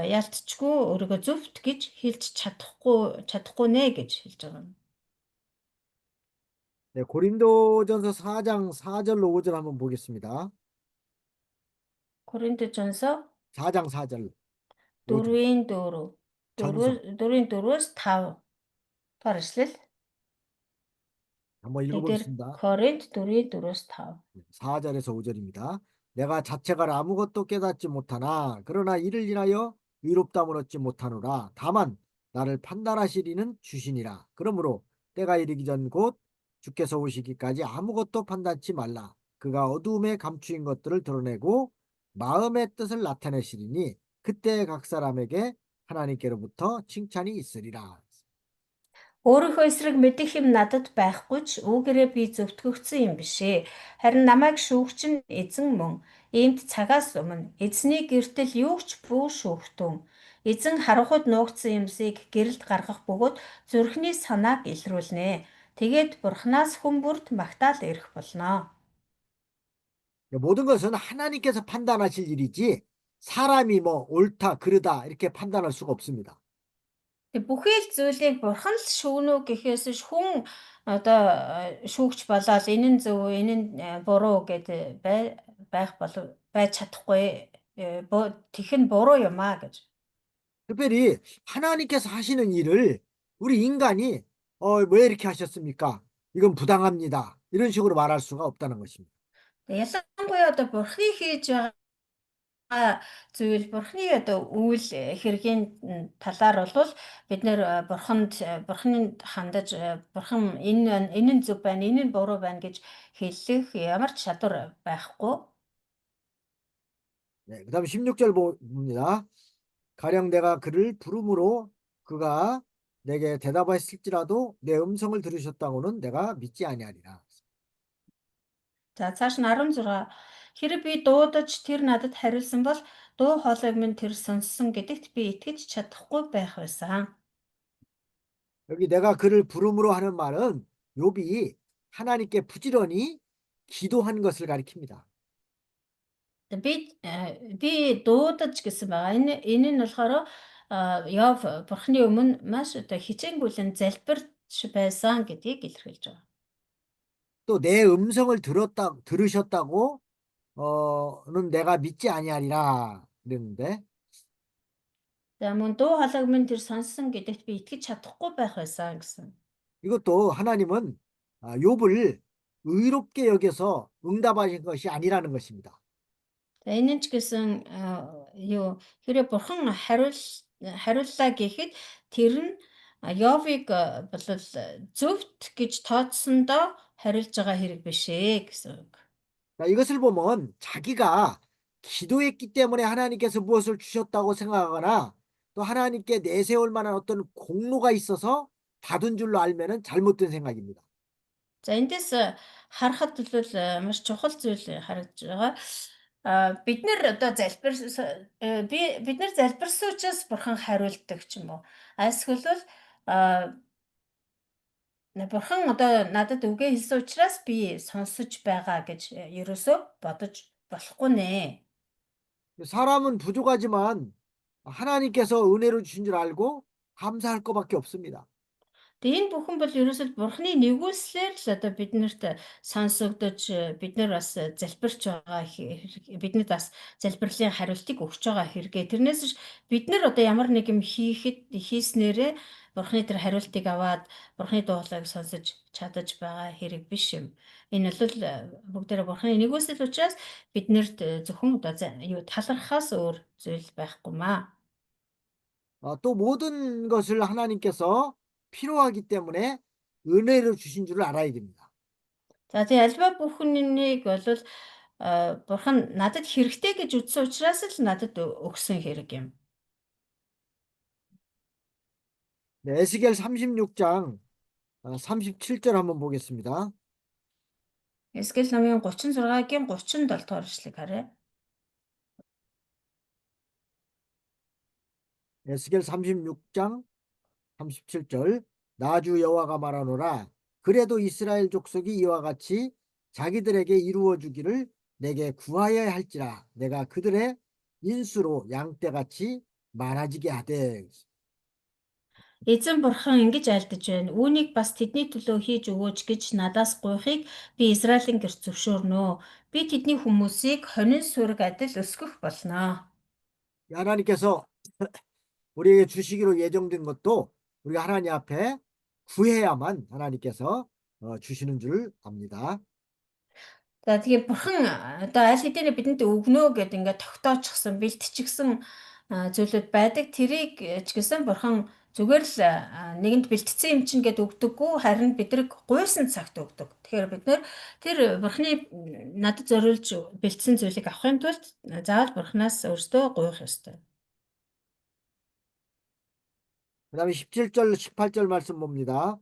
яалтчгүй өөрийгөө зөвхт гэж хэлж чадахгүй нэ гэж хэлж байгаа юм. 네, 고린도전서 4장 4절로 5절 한번 보겠습니다. Коринтожонсо 4장 4절 5절 4-ийн 4 전서 4-ийн 4-өөс 5 дугаар эшлэл. 한번 Тэгээд 읽어보겠습니다. Коринт 4-ийн 4-өөс 5. 4절에서 5절입니다. 내가 자책을 아무것도 깨닫지 못하나 그러나 이를 인하여 의롭다함을 얻지 못하노라. 다만 나를 판단하시리는 주시니라. 그러므로 때가 이르기 전 곧 주께서 오시기까지 아무것도 판단치 말라. 그가 어두움에 감추인 것들을 드러내고 마음의 뜻을 나타내시리니 그때 각 사람에게 하나님께로부터 칭찬이 있으리라. Өөрийнхөө эсрэг мэдэх юм надад байхгүй ч үүгээрээ би зөвтгөгдсөн юм бишээ. Харин намайг шүүгч нь эзэн мөн. Иймд цагаас өмнө эзний гэртэл юу ч бүү шүүхтэн. Эзэн харанхуйд нуугдсан юмсыг гэрэлд гаргах бөгөөд зүрхний санааг илрүүлнэ. Тэгээд бурхнаас хүн бүрд магтаал ирэх болно. 모든 것은 하나님께서 판단하실 일이지 사람이 뭐 옳다 그르다 이렇게 판단할 수가 없습니다. Бүхий л зүйлийг бурхан л шүүгнө гэхээс хүн одоо шүүгч болоод энэ нь зөв энэ нь буруу гэд байж чадахгүй тэх нь буруу юм аа гэж. 특별히 하나님께서 하시는 일을 우리 인간이 왜 이렇게 하셨습니까? 이건 부당합니다. 이런 식으로 말할 수가 없다는 것입니다. Ялангуяа одоо бурхны хийж байгаа Зүйл бурхны одоо үйл хэргийн талаар бол бид нэр бурханд хандаж бурхан энэ нь зөв байна, энэ нь буруу байна гэж хэлэх ямар ч чадвар байхгүй. 네, 그다음에 16절 봅니다. 가령 내가 그를 부름으로 그가 내게 대답하실지라도 내 음성을 들으셨다고는 내가 믿지 아니하리라. За цааш нь 16 хэрэв би дуудаж тэр надад хариулсан бол дуу хоолойг минь тэр сонссон гэдэгт би итгэж чадахгүй байх байсан. 여기 내가 그를 부름으로 하는 말은 욥이 하나님께 부지런히 기도한 것을 가리킵니다. Би дуудаж гэсэн байгаа. Энэ нь болохоор Йов бурхны өмнө маш одоо хичээнгүйлэн залбирч байсан гэдгийг илэрхийлж байгаа. 또 내 음성을 들으셨다고 는 내가 믿지 아니하리라 그랬는데 За мөн дуу хоолойг минь тэр сонссон гэдэгт би итгэж чадахгүй байх байсан гэсэн. 이것도 하나님은 욥을 의롭게 여겨서 응답하신 것이 아니라는 것입니다. За энэ нь ч гэсэн юу хэрэв бурхан хариуллаа гэхэд тэр нь Йовыг болол зөвхт гэж тооцсондоо хариулж байгаа хэрэг биш ээ гэсэн үг. 자, 이것을 보면 자기가 기도했기 때문에 하나님께서 무엇을 주셨다고 생각하거나 또 하나님께 내세울 만한 어떤 공로가 있어서 받은 줄로 알면은 잘못된 생각입니다. За эндээс харахад бол маш чухал зүйл харагдж байгаа. Бид нэр одоо бид нар залбирсан учраас бурхан хариулдаг ч юм уу. Эсвэл бурхан одоо надад үгээ хэлсэн учраас би сонсож байгаа гэж ерөөсөө бодож болохгүй нэ. 사람은 부족하지만 하나님께서 은혜로 주신 줄 알고 감사할 것밖에 없습니다. Тэгээ энэ бүхэн бол ерөөсөө бурхны нэгүүлслээр л одоо биднэрт сонсогдож бид нар бас залбирч байгаа бидэнд бас залбирлын хариултыг өгч байгаа хэрэгээ. Тэрнээс ш бид нар одоо ямар нэг юм хийснээрээ бурхны тэр хариултыг аваад бурхны дуулааг сонсож чадаж байгаа хэрэг биш юм. Энэ бол бүгдээрээ бурхны нэгүүлсэл учраас биднэрт зөвхөн одоо юу талархахаас өөр зүйл байхгүй маа. 또 모든 것을 하나님께서 필요하기 때문에 은혜로 주신 줄을 알아야 됩니다. За тэгээ альва бүхнийг бол бурхан надад хэрэгтэй гэж үзсэн учраас л надад өгсөн хэрэг юм. 네, 에스겔 36장 37절 한번 보겠습니다. Эсгэл номын 36-гийн 37 дугаар эшлэгийг харъя. 에스겔 36장 37절 나주 여호와가 말하노라 그래도 이스라엘 족속이 이와 같이 자기들에게 이루어 주기를 내게 구하여야 할지라 내가 그들의 인수로 양떼같이 많아지게 하되. Эзэн бурхан ингэж айлдаж байна. Үүнийг бас тэдний төлөө хийж өгөөч гэж надаас гуйхыг би Израилийн гэрт зөвшөөрнө. Би тэдний хүмүүсийг хонин сүрэг адил өсгөх болно. 하나님께서 우리에게 주시기로 예정된 것도 우리가 하나님 앞에 구해야만 하나님께서 주시는 줄 압니다. За тэгээ бурхан одоо аль хэдийнэ бидэнд өгнө гэдээ ингээд тогтоочихсон, бэлтчихсэн зүйлүүд байдаг. Тэрийг ч гэсэн бурхан зүгээр л нэгэнд бэлтцсэн юм чинь гэд өгдөггүй, харин бидрэг гуйсан цагт өгдөг. Тэгэхээр бид нэр тэр бурханы надад зориулж бэлтсэн зүйлийг авахын тулд заавал бурханаас өөртөө гуйх ёстой. 그다음에 17절, 18절 말씀 봅니다.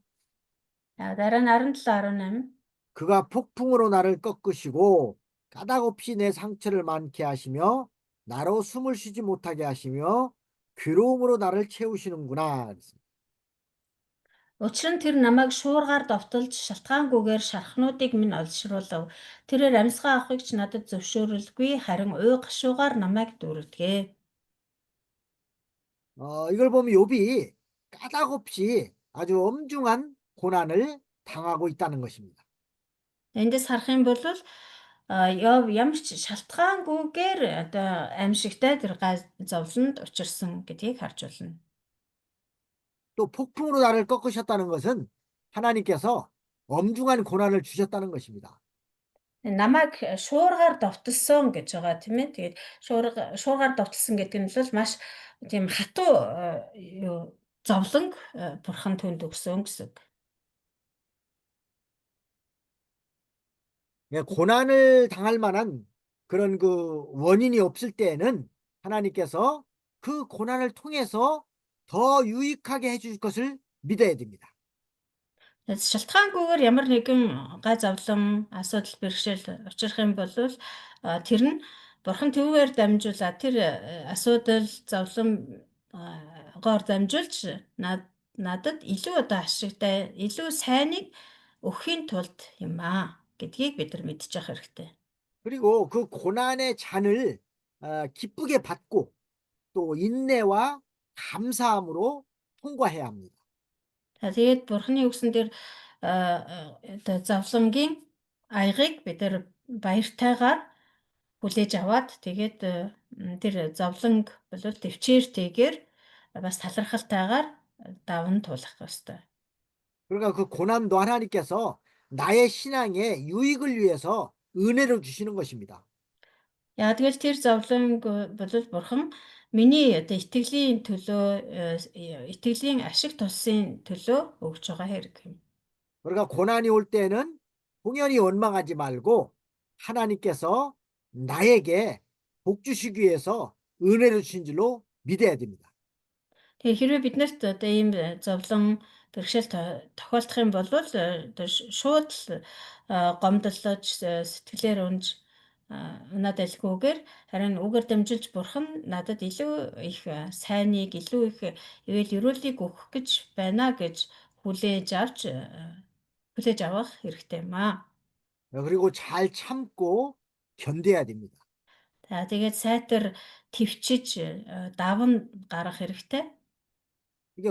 За дараа нь 17, 18. 그가 폭풍으로 나를 꺾으시고 까닭없이 내 상처를 많게 하시며 나로 숨을 쉬지 못하게 하시며 괴로움으로 나를 채우시는구나. Учир нь тэр намайг шуургаар довтолж шалтгаангүйгээр шархнуудыг минь олшруулав. Тэрээр амьсгаа авахыг ч надад зөвшөөрөлгүй, харин уй гашуугаар намайг дүүргэдэг. 이걸 보면 욥이 까닭없이 아주 엄중한 고난을 당하고 있다는 것입니다. Эндээс харах юм бол Йов ямар ч шалтгаангүйгээр одоо аимшигтай тэр зовлонд учирсан гэдгийг харж байна. 또 폭풍으로 나를 꺾으셨다는 것은 하나님께서 엄중한 고난을 주셨다는 것입니다. намайг шуургаар довтолсон гэж байгаа тийм ээ. Тэгээд шуургаар довтолсон гэдэг нь бол маш тийм хатуу юу зовлонг бурхан түнд өгсөн гэсэн. 예, 고난을 당할 만한 그런 그 원인이 없을 때에는 하나님께서 그 고난을 통해서 더 유익하게 해주실 것을 믿어야 됩니다. Тэгээд шалтгаангүйгээр ямар нэгэн гай зовлон, асуудал, бэрхшээл учрах юм бол тэр нь бурхан төвөөр дамжуулаад тэр асуудал, зовлон гоор дамжуулж надад илүү одоо ашигтай, илүү сайныг өгөхийн тулд юм гэдгийг бид нар мэдчих хэрэгтэй. 그리고 그 고난의 잔을 기쁘게 받고 또 인내와 감사함으로 통과해야 합니다. Тэгээд бурханы үгсэн дээр одоо зовлонгийн аягыг бид нар баяртайгаар хүлээж аваад тэгээд тэр зовлонг болов төвчээртэйгээр бас талархалтайгаар даван туулах ёстой. 그러니까 그 고난도 하나님께서 나의 신앙에 유익을 위해서 은혜로 주시는 것입니다. Яг тэгэл тэр зовлонг болов бурхан миний одоо итгэлийн төлөө итгэлийн ашиг тусын төлөө өгж байгаа хэрэг юм. 그러니까 고난이 올 때는 공연히 원망하지 말고 하나님께서 나에게 복 주시기 위해서 은혜를 주신 줄로 믿어야 됩니다. Тэгээ хэрвээ биднэрт одоо ийм зовлон бэрхшээл тохиолдох юм бол одоо шууд л гомдлож сэтгэлээр унж унаад айлгүйгээр харин үгээр дамжуулж бурхан надад илүү их сайныг илүү их ивэл өрөөлийг өгөх гэж байна гэж хүлээж авах хэрэгтэй юм аа. 그리고 잘 참고 견뎌야 됩니다. За тэгээд сайтар твчиж даван гарах хэрэгтэй. 이게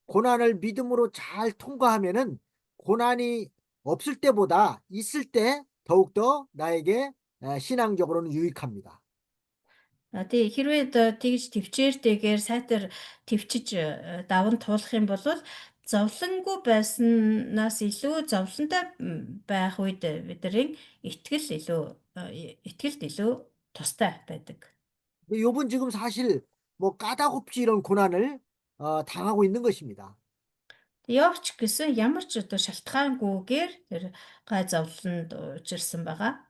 고난을 믿음으로 잘 통과하면은 고난이 없을 때보다 있을 때 더욱더 나에게 신앙적으로는 유익합니다. Тий хэрвээ одоо тэгж төвчээртэйгээр сайтар твчиж даван туулах юм бол зовлонгүй байснаас илүү зовлонтой байх үед бидний итгэлд илүү тустай байдаг. 요번 지금 사실 뭐 까다롭지 이런 고난을 당하고 있는 것입니다. Явч гэсэн ямар ч одоо шалтгаангүйгээр тэр гай зовлонд учирсан байгаа.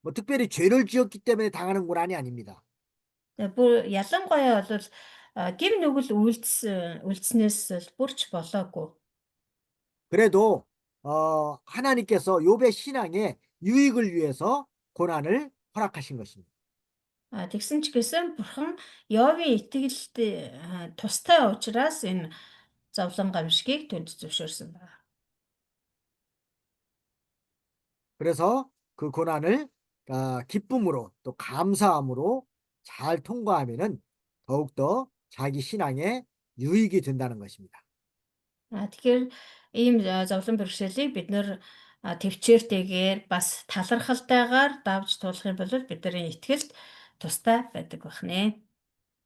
뭐 특별히 죄를 지었기 때문에 당하는 고난이 아닙니다. Тэгээ бүр ялангуяа бол гим нүгэл үйлдснээс бүрч болоогүй. 그래도 하나님께서 욥의 신앙에 유익을 위해서 고난을 허락하신 것입니다. Тэгсэн ч гэсэн бурхан Йовын итгэлд тустай учраас энэ зовлон гамшигыг түнд зөвшөөрсөн байна. 그래서 그 고난을 기쁨으로 또 감사함으로 잘 통과하면은 더욱더 자기 신앙에 유익이 된다는 것입니다. Тэгэхээр ийм зовлон бэрхшээлийг бид нэр төвчээртэйгээр бас талархалтайгаар давж туулах юм бол бидний итгэлд тустай байдаг бахнэ.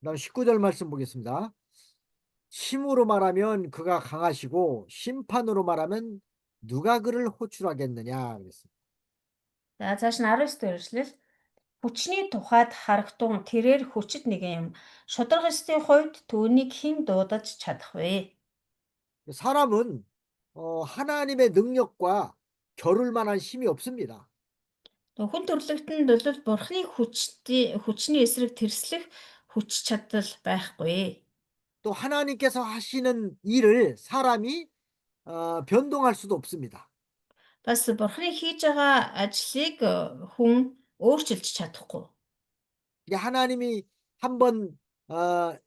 그다음 19절 말씀 보겠습니다. 힘으로 말하면 그가 강하시고 심판으로 말하면 누가 그를 호출하겠느냐 그랬습니다. За цааш нь 19 дэх эшлэл хүчний тухайд харагтун тэрээр хүчит нэгэн юм. Шударга ёсны хувьд түүнийг хэн дуудаж чадах вэ? 사람은 하나님의 능력과 겨룰 만한 힘이 없습니다. Хүн төрлөختөнд бол бурхны хүчний эсрэг тэрслэх хүч чадал байхгүй. 또 하나님께서 하시는 일을 사람이 변동할 수도 없습니다. Бас бурхны хийж байгаа ажлыг хүн өөрчилж чадахгүй. 이게 하나님이 한번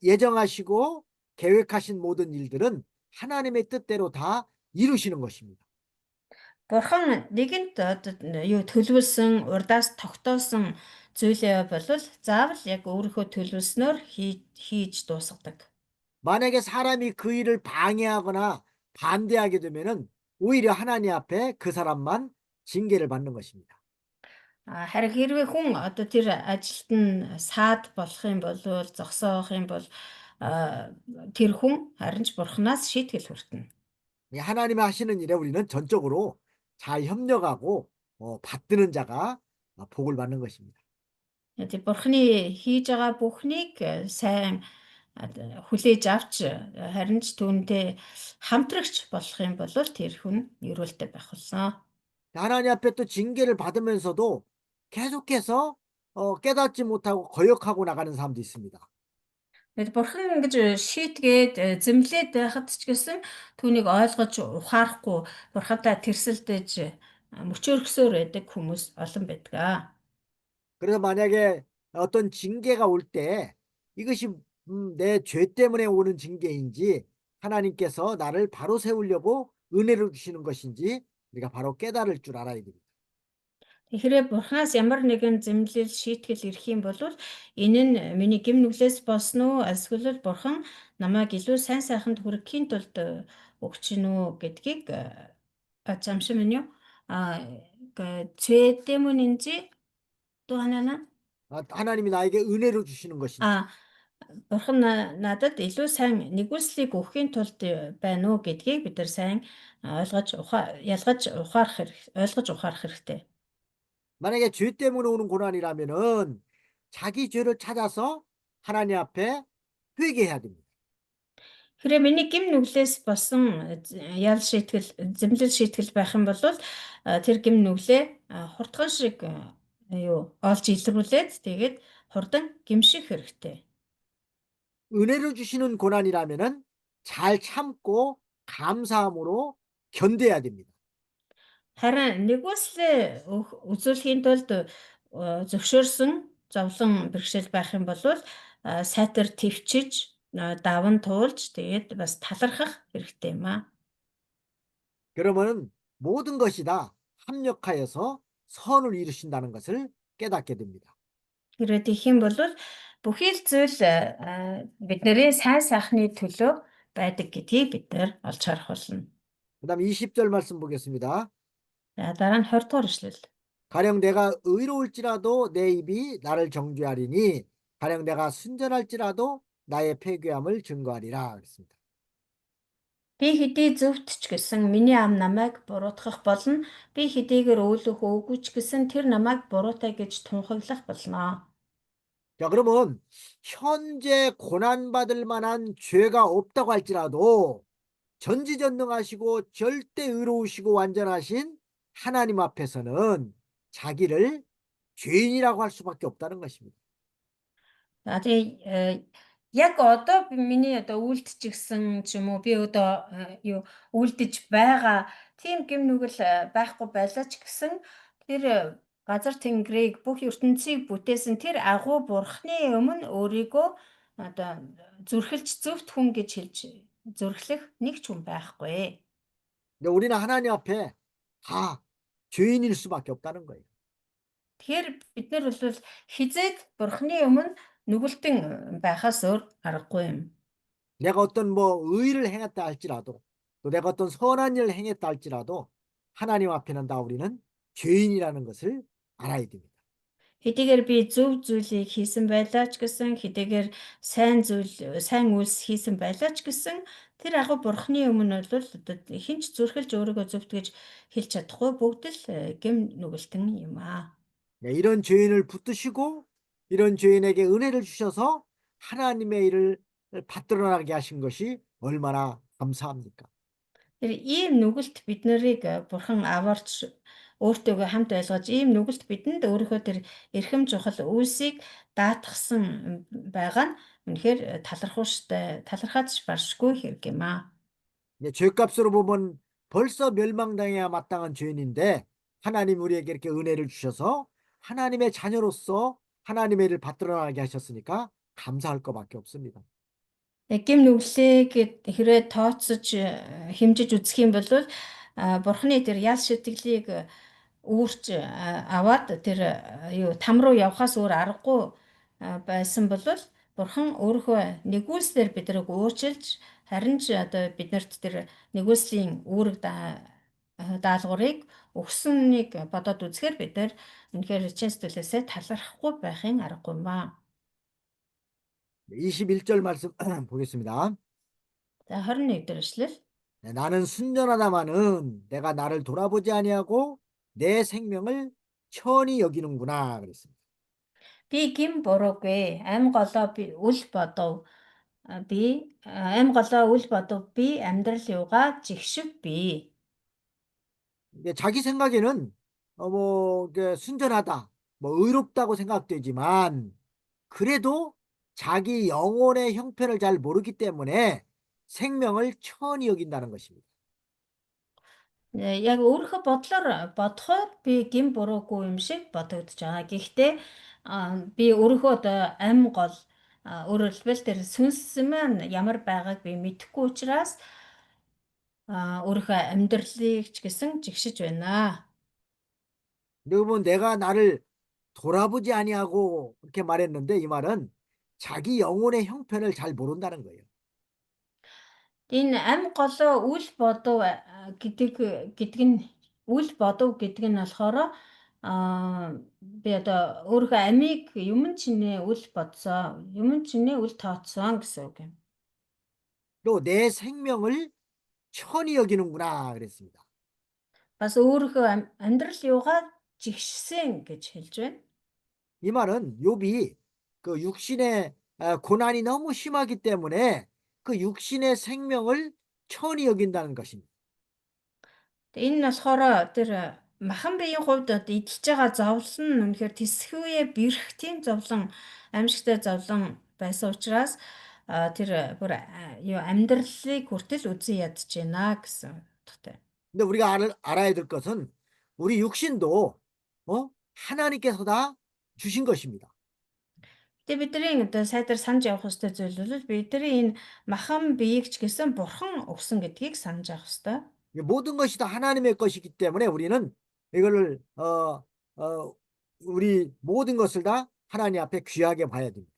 예정하시고 계획하신 모든 일들은 하나님의 뜻대로 다 이루시는 것입니다. Бурхан нэгэнт юу төлөвлөсөн, урдаас тогтоосон зүйлээ бол заавал яг өөрийнхөө төлөвлөснөөр хийж дуусгадаг. 만약에 사람이 그 일을 방해하거나 반대하게 되면은 오히려 하나님 앞에 그 사람만 징계를 받는 것입니다. Харин хэрвээ хүн одоо тэр ажилд нь саад болох юм бол зогсоох юм бол тэр хүн харин ч бурханаас шийтгэл хүртэнэ. 하나님이 하시는 일에 우리는 전적으로 잘 협력하고 받드는 자가 복을 받는 것입니다. Тэг Бурхны хийж байгаа бүхнийг сайн хүлээж авч харин ч түүнтэй хамтрагч болох юм бол тэр хүн эрүүлтэй байх болно. 하나님 앞에 또 징계를 받으면서도 계속해서 깨닫지 못하고 거역하고 나가는 사람도 있습니다. Тэгэд Бурхан ингэж шийтгээд зэмлээд байхад ч гэсэн түүнийг ойлгож ухаарахгүй Бурхантай тэрсэлдэж мөчөөргсөөр байдаг хүмүүс олон байдаг. 그래서 만약에 어떤 징계가 올 때 이것이 내 죄 때문에 오는 징계인지 하나님께서 나를 바로 세우려고 은혜를 주시는 것인지 우리가 바로 깨달을 줄 알아야 됩니다. Тэгэхээр Бурханаас ямар нэгэн зэмлэл шийтгэл ирэх юм бол энэ нь миний гэм нүглээс болсон уу эсвэл Бурхан намайг илүү сайн сайханд хүрэхийн тулд өгч гин үү гэдгийг 잠시만요. 죄 때문인지 또 하나는 하나님이 나에게 은혜를 주시는 것인지 Бурхан надад илүү сайн нэгүслийг өгөхийн тулд байна уу гэдгийг бид нар сайн ойлгож ухаарах хэрэгтэй. 만약에 죄 때문에 오는 고난이라면은 자기 죄를 찾아서 하나님 앞에 회개해야 됩니다. Хэрвээ миний гэм нүглээс болсон ял шийтгэл зэмлэл шийтгэл байх юм бол тэр гэм нүглээ хурдхан шиг олж илрүүлээд тэгээд хурдан гэмших хэрэгтэй. 은혜를 주시는 고난이라면은 잘 참고 감사함으로 견뎌야 됩니다. Харин нэгүслээ үзүүлэхийн тулд зөвшөөрсөн зовлон бэрхшээл байх юм бол сайтар төвчж даван туулж тэгээд бас талархах хэрэгтэй юм аа. 그러면은 모든 것이 다 합력하여서 선을 이루신다는 것을 깨닫게 됩니다. Хэрвээ тэгэх юм бол бүхий л зүйл бидний сайн сайхны төлөө байдаг гэдгийг бид нар олж харах болно. 그다음 20절 말씀 보겠습니다. За дараа нь 20 дугаар ишлэл. 가령 내가 의로울지라도 내 입이 나를 정죄하리니 가령 내가 순전할지라도 나의 패괴함을 증거하리라 그랬습니다. Би хэдий зөвхт ч гэсэн миний ам намайг буруутгах болно. Би хэдийгээр өөлөх өөгүй ч гэсэн тэр намайг буруутай гэж тунхаглах болно. 자, 그러면 현재 고난받을 만한 죄가 없다고 할지라도 전지전능하시고 절대 의로우시고 완전하신 하나님 앞에서는 자기를 죄인이라고 할 수밖에 없다는 것입니다. За тэгээ яг одоо миний одоо үйлдчихсэн ч юм уу би одоо үйлдэж байгаа тийм гэм нүгэл байхгүй байлаа ч гэсэн тэр газар тэнгэрийг бүх ертөнцийг бүтээсэн тэр агуу бурхны өмнө өөрийгөө одоо зүрхэлж зөвхт хүн гэж хэлж зүрхлэх нэг ч хүн байхгүй. 근데 우리는 하나님 앞에 다 죄인일 수밖에 없다는 거예요. Тэгэхээр бид нар бол хизээд бурхны өмнө нүгэлтэн байхаас өөр аргагүй юм. 내가 어떤 의를 행했다 할지라도 또 내가 어떤 선한 일을 행했다 할지라도 하나님 앞에는 다 우리는 죄인이라는 것을 알아야 됩니다. Хэдийгээр би зөв зүйлийг хийсэн байлаа ч гэсэн хэдийгээр сайн үйлс хийсэн байлаа ч гэсэн тэр агуу бурхны өмнө бол хинч зүрхэлж өөрийгөө зөвхт гэж хэлж чадахгүй бүгд л гэм нүгэлтэн юм аа. 이런 죄인을 붙드시고 이런 죄인에게 은혜를 주셔서 하나님의 일을 받들어나게 하신 것이 얼마나 감사합니까? Тэр ийм нүгэлт бид нарыг бурхан аваарч өөртөөгөө хамт ойлгож ийм нүгэлт бидэнд өөрийнхөө тэр эрхэм чухал үйлсийг даатгсан байгаа нь үнэхээр талархаач баршгүй хэрэг юм аа. 죄값으로 보면 벌써 멸망당해야 마땅한 죄인인데 하나님 우리에게 이렇게 은혜를 주셔서 하나님의 자녀로서 하나님의 일을 받들어나게 하셨으니까 감사할 것밖에 없습니다. Гэм нүглийг хэрвээ тооцож хэмжиж үзэх юм бол бурхны тэр ял шитгэлийг үүрч аваад тэр там руу явхаас өөр аргагүй байсан бол бурхан өөрийнхөө нэгүслэр бидрийг уучлж харин ч одоо биднэрт тэр нэгүслийн үүрэг даалгаврыг өгсөнийг бодоод үзэхээр бид нар үнэхээр чин сэтгэлээсээ талархахгүй байхын аргагүй юм аа. 21절 말씀 보겠습니다. За 21 дэх эшлэл. 나는 순전하다마는 내가 나를 돌아보지 아니하고 내 생명을 천히 여기는구나 그랬습니다. Би гин буруугүй. Ам голоо би үл бодов. Би ам голоо үл бодов. Би амьдрал юугаа жигшив би. 이게 자기 생각에는 뭐 이게 순전하다, 뭐 의롭다고 생각되지만 그래도 자기 영혼의 형편을 잘 모르기 때문에 생명을 천히 여긴다는 것입니다. Яг өөрийнхөө бодлоор бодохоор би гин буруугүй юм шиг бодогдож байгаа. Гэхдээ би өөрийнхөө одоо ам гол өөрөөр хэлбэл тэр сүнс маань ямар байгааг би мэдэхгүй учраас өөрийнхөө амьдралыг ч гэсэн жигшиж байна. 여러분 내가 나를 돌아보지 아니하고 이렇게 말했는데 이 말은 자기 영혼의 형편을 잘 모른다는 거예요. Энэ ам голоо үл бодов гэдэг нь үл бодов гэдэг нь болохоор би одоо өөрийнхөө амийг юм чинээ үл бодсон, юм чинээ үл тооцсон гэсэн үг юм. 또 내 생명을 천히 여기는구나 그랬습니다. Бас өөрийнхөө амьдрал юугаар жигшсэн гэж хэлж байна. 이 말은 욥이 그 육신의 고난이 너무 심하기 때문에 그 육신의 생명을 천히 여긴다는 것입니다. Тэгээ энэ нь болохоор тэр махан биеийн хувьд одоо идчихэж байгаа зовлон нь үнэхээр тэсхүүе бэрх тийм зовлон аимшигтай зовлон байсан учраас тэр бүр юу амьдралыг хүртэл үзэн ядж байна гэсэн утгатай. 근데 우리가 알아야 될 것은 우리 육신도 하나님께서 다 주신 것입니다. Тэгээ бидний одоо сайдар санаж явах ёстой зүйл бол бидний энэ махан биеийг ч гэсэн бурхан өгсөн гэдгийг санаж явах ёстой. 모든 것이 다 하나님의 것이기 때문에 우리는 이거를 우리 모든 것을 다 하나님 앞에 귀하게 봐야 됩니다.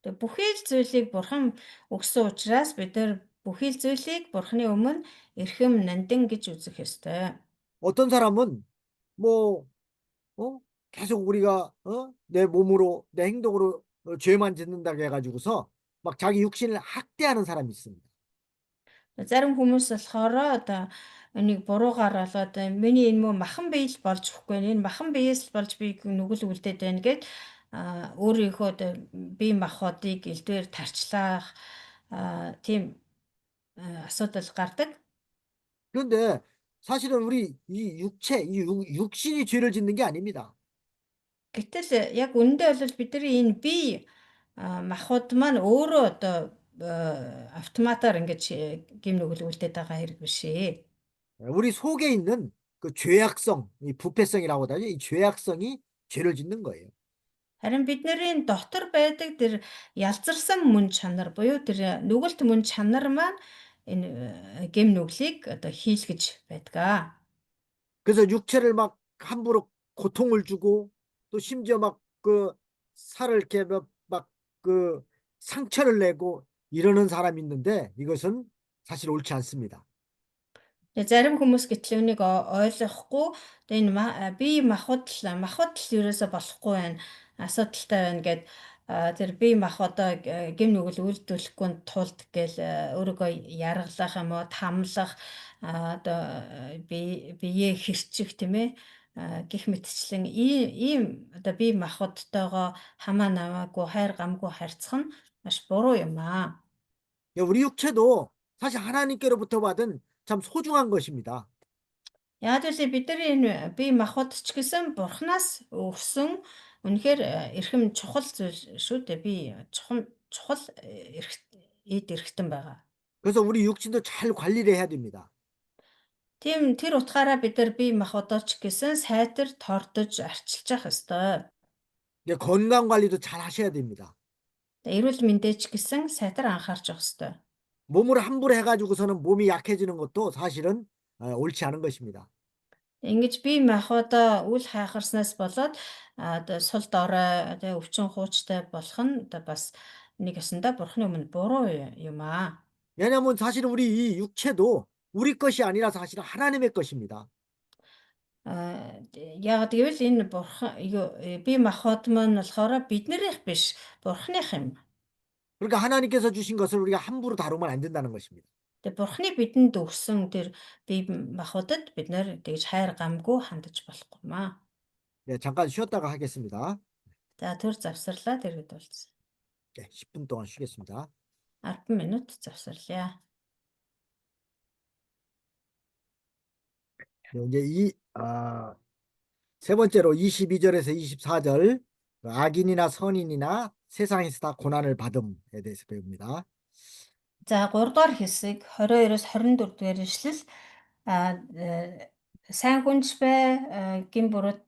Тэгээ бүхий л зүйлийг бурхан өгсөн учраас бид нар бүхий л зүйлийг бурханы өмнө эрхэм нандин гэж үзэх ёстой. 어떤 사람은 뭐 계속 우리가 내 몸으로 내 행동으로 죄만 짓는다고 해가지고서 막 자기 육신을 학대하는 사람이 있습니다. Зарим хүмүүс болохоор одоо энийг буруугаар болоод миний энэ муу махан бие л болж өгөхгүй энэ махан биеэс л болж би нүгэл үлдээд байна гэд өөрийнхөө одоо бие махбодыг элдвээр тарчлах тийм асуудал гардаг. 그런데 사실은 우리 이 육체, 육신이 죄를 짓는 게 아닙니다. Гэтэл яг үндэ бол бидний энэ бие махбод маань өөрөө одоо автоматар ингэж гим нүгэл үлдээд байгаа хэрэг биш ээ. 우리 속에 있는 그 죄악성, 이 부패성이라고 하죠. 이 죄악성이 죄를 짓는 거예요. Харин бидний дотор байдаг тэр ялзарсан мөн чанар буюу тэр нүгэлт мөн чанар маань энэ гэм нүглийг одоо хийлгэж байдаг. 그래서 육체를 막 함부로 고통을 주고 또 심지어 막 그 살을 이렇게 막 그 상처를 내고 이러는 사람이 있는데 이것은 사실 옳지 않습니다. Зарим хүмүүс гэтэл үнийг ойлгохгүй тэгээ энэ бие махбод ерөөсө болохгүй байна. Асуудалтай байна гэд тэр бие махбодоо гэм нүгэл үйлдвэрлэхгүй тулд гээл өөрийгөө яргалах юм уу тамлах одоо биеэ хэрчих тийм ээ гих мэтчлэн ийм одоо бие махбодтойгоо хамаа намаагүй хайр гамгүй харьцах нь маш буруу юм аа. 우리 육체도 사실 하나님께로부터 받은 참 소중한 것입니다. Яг л бидний энэ бие махбод ч гэсэн Бурханаас өгсөн үнэхээр эрхэм чухал зүйл шүү дээ. Би чухал эд эрхтэн байгаа. 그래서 우리 육신도 잘 관리를 해야 됩니다. Тийм тэр утгаараа бид нар бие махбодоо ч гэсэн сайтар тордож арчилж явах ёстой. 건강 관리도 잘 하셔야 됩니다. Эрүүл мэндэ ч гэсэн сайтар анхаарч явах ёстой. 몸을 함부로 해가지고서는 몸이 약해지는 것도 사실은 옳지 않은 것입니다. Ингэж бие махбодоо үл хайхарснаас болоод одоо сул дорой тэгээ өвчин хуучтай болох нь одоо бас нэг ясандаа Бурханы өмнө буруу юм аа. 왜냐하면 사실은 우리 이 육체도 우리 것이 아니라 사실은 하나님의 것입니다. Яг гэвэл энэ бурхан бие махбод маань болохоор биднэрийнх биш бурханых юм. 그러니까 하나님께서 주신 것을 우리가 함부로 다루면 안 된다는 것입니다. Тэгээ Бурхны бидэнд өгсөн тэр бие махбодод бид нэр тэгж хайр гамгүй хандаж болохгүй маа. 네, 잠깐 쉬었다가 하겠습니다. За төр завсарлаа дэргэд болсон. 네, 10분 동안 쉬겠습니다. 10 минут завсарлаа. 네, 이제 세 번째로 22절에서 24절 악인이나 선인이나 세상에서 다 고난을 받음에 대해서 배웁니다. За 3 дугаар хэсэг 22-оос 24 дугаар ишлэл сайн хүнч бай, гин буруу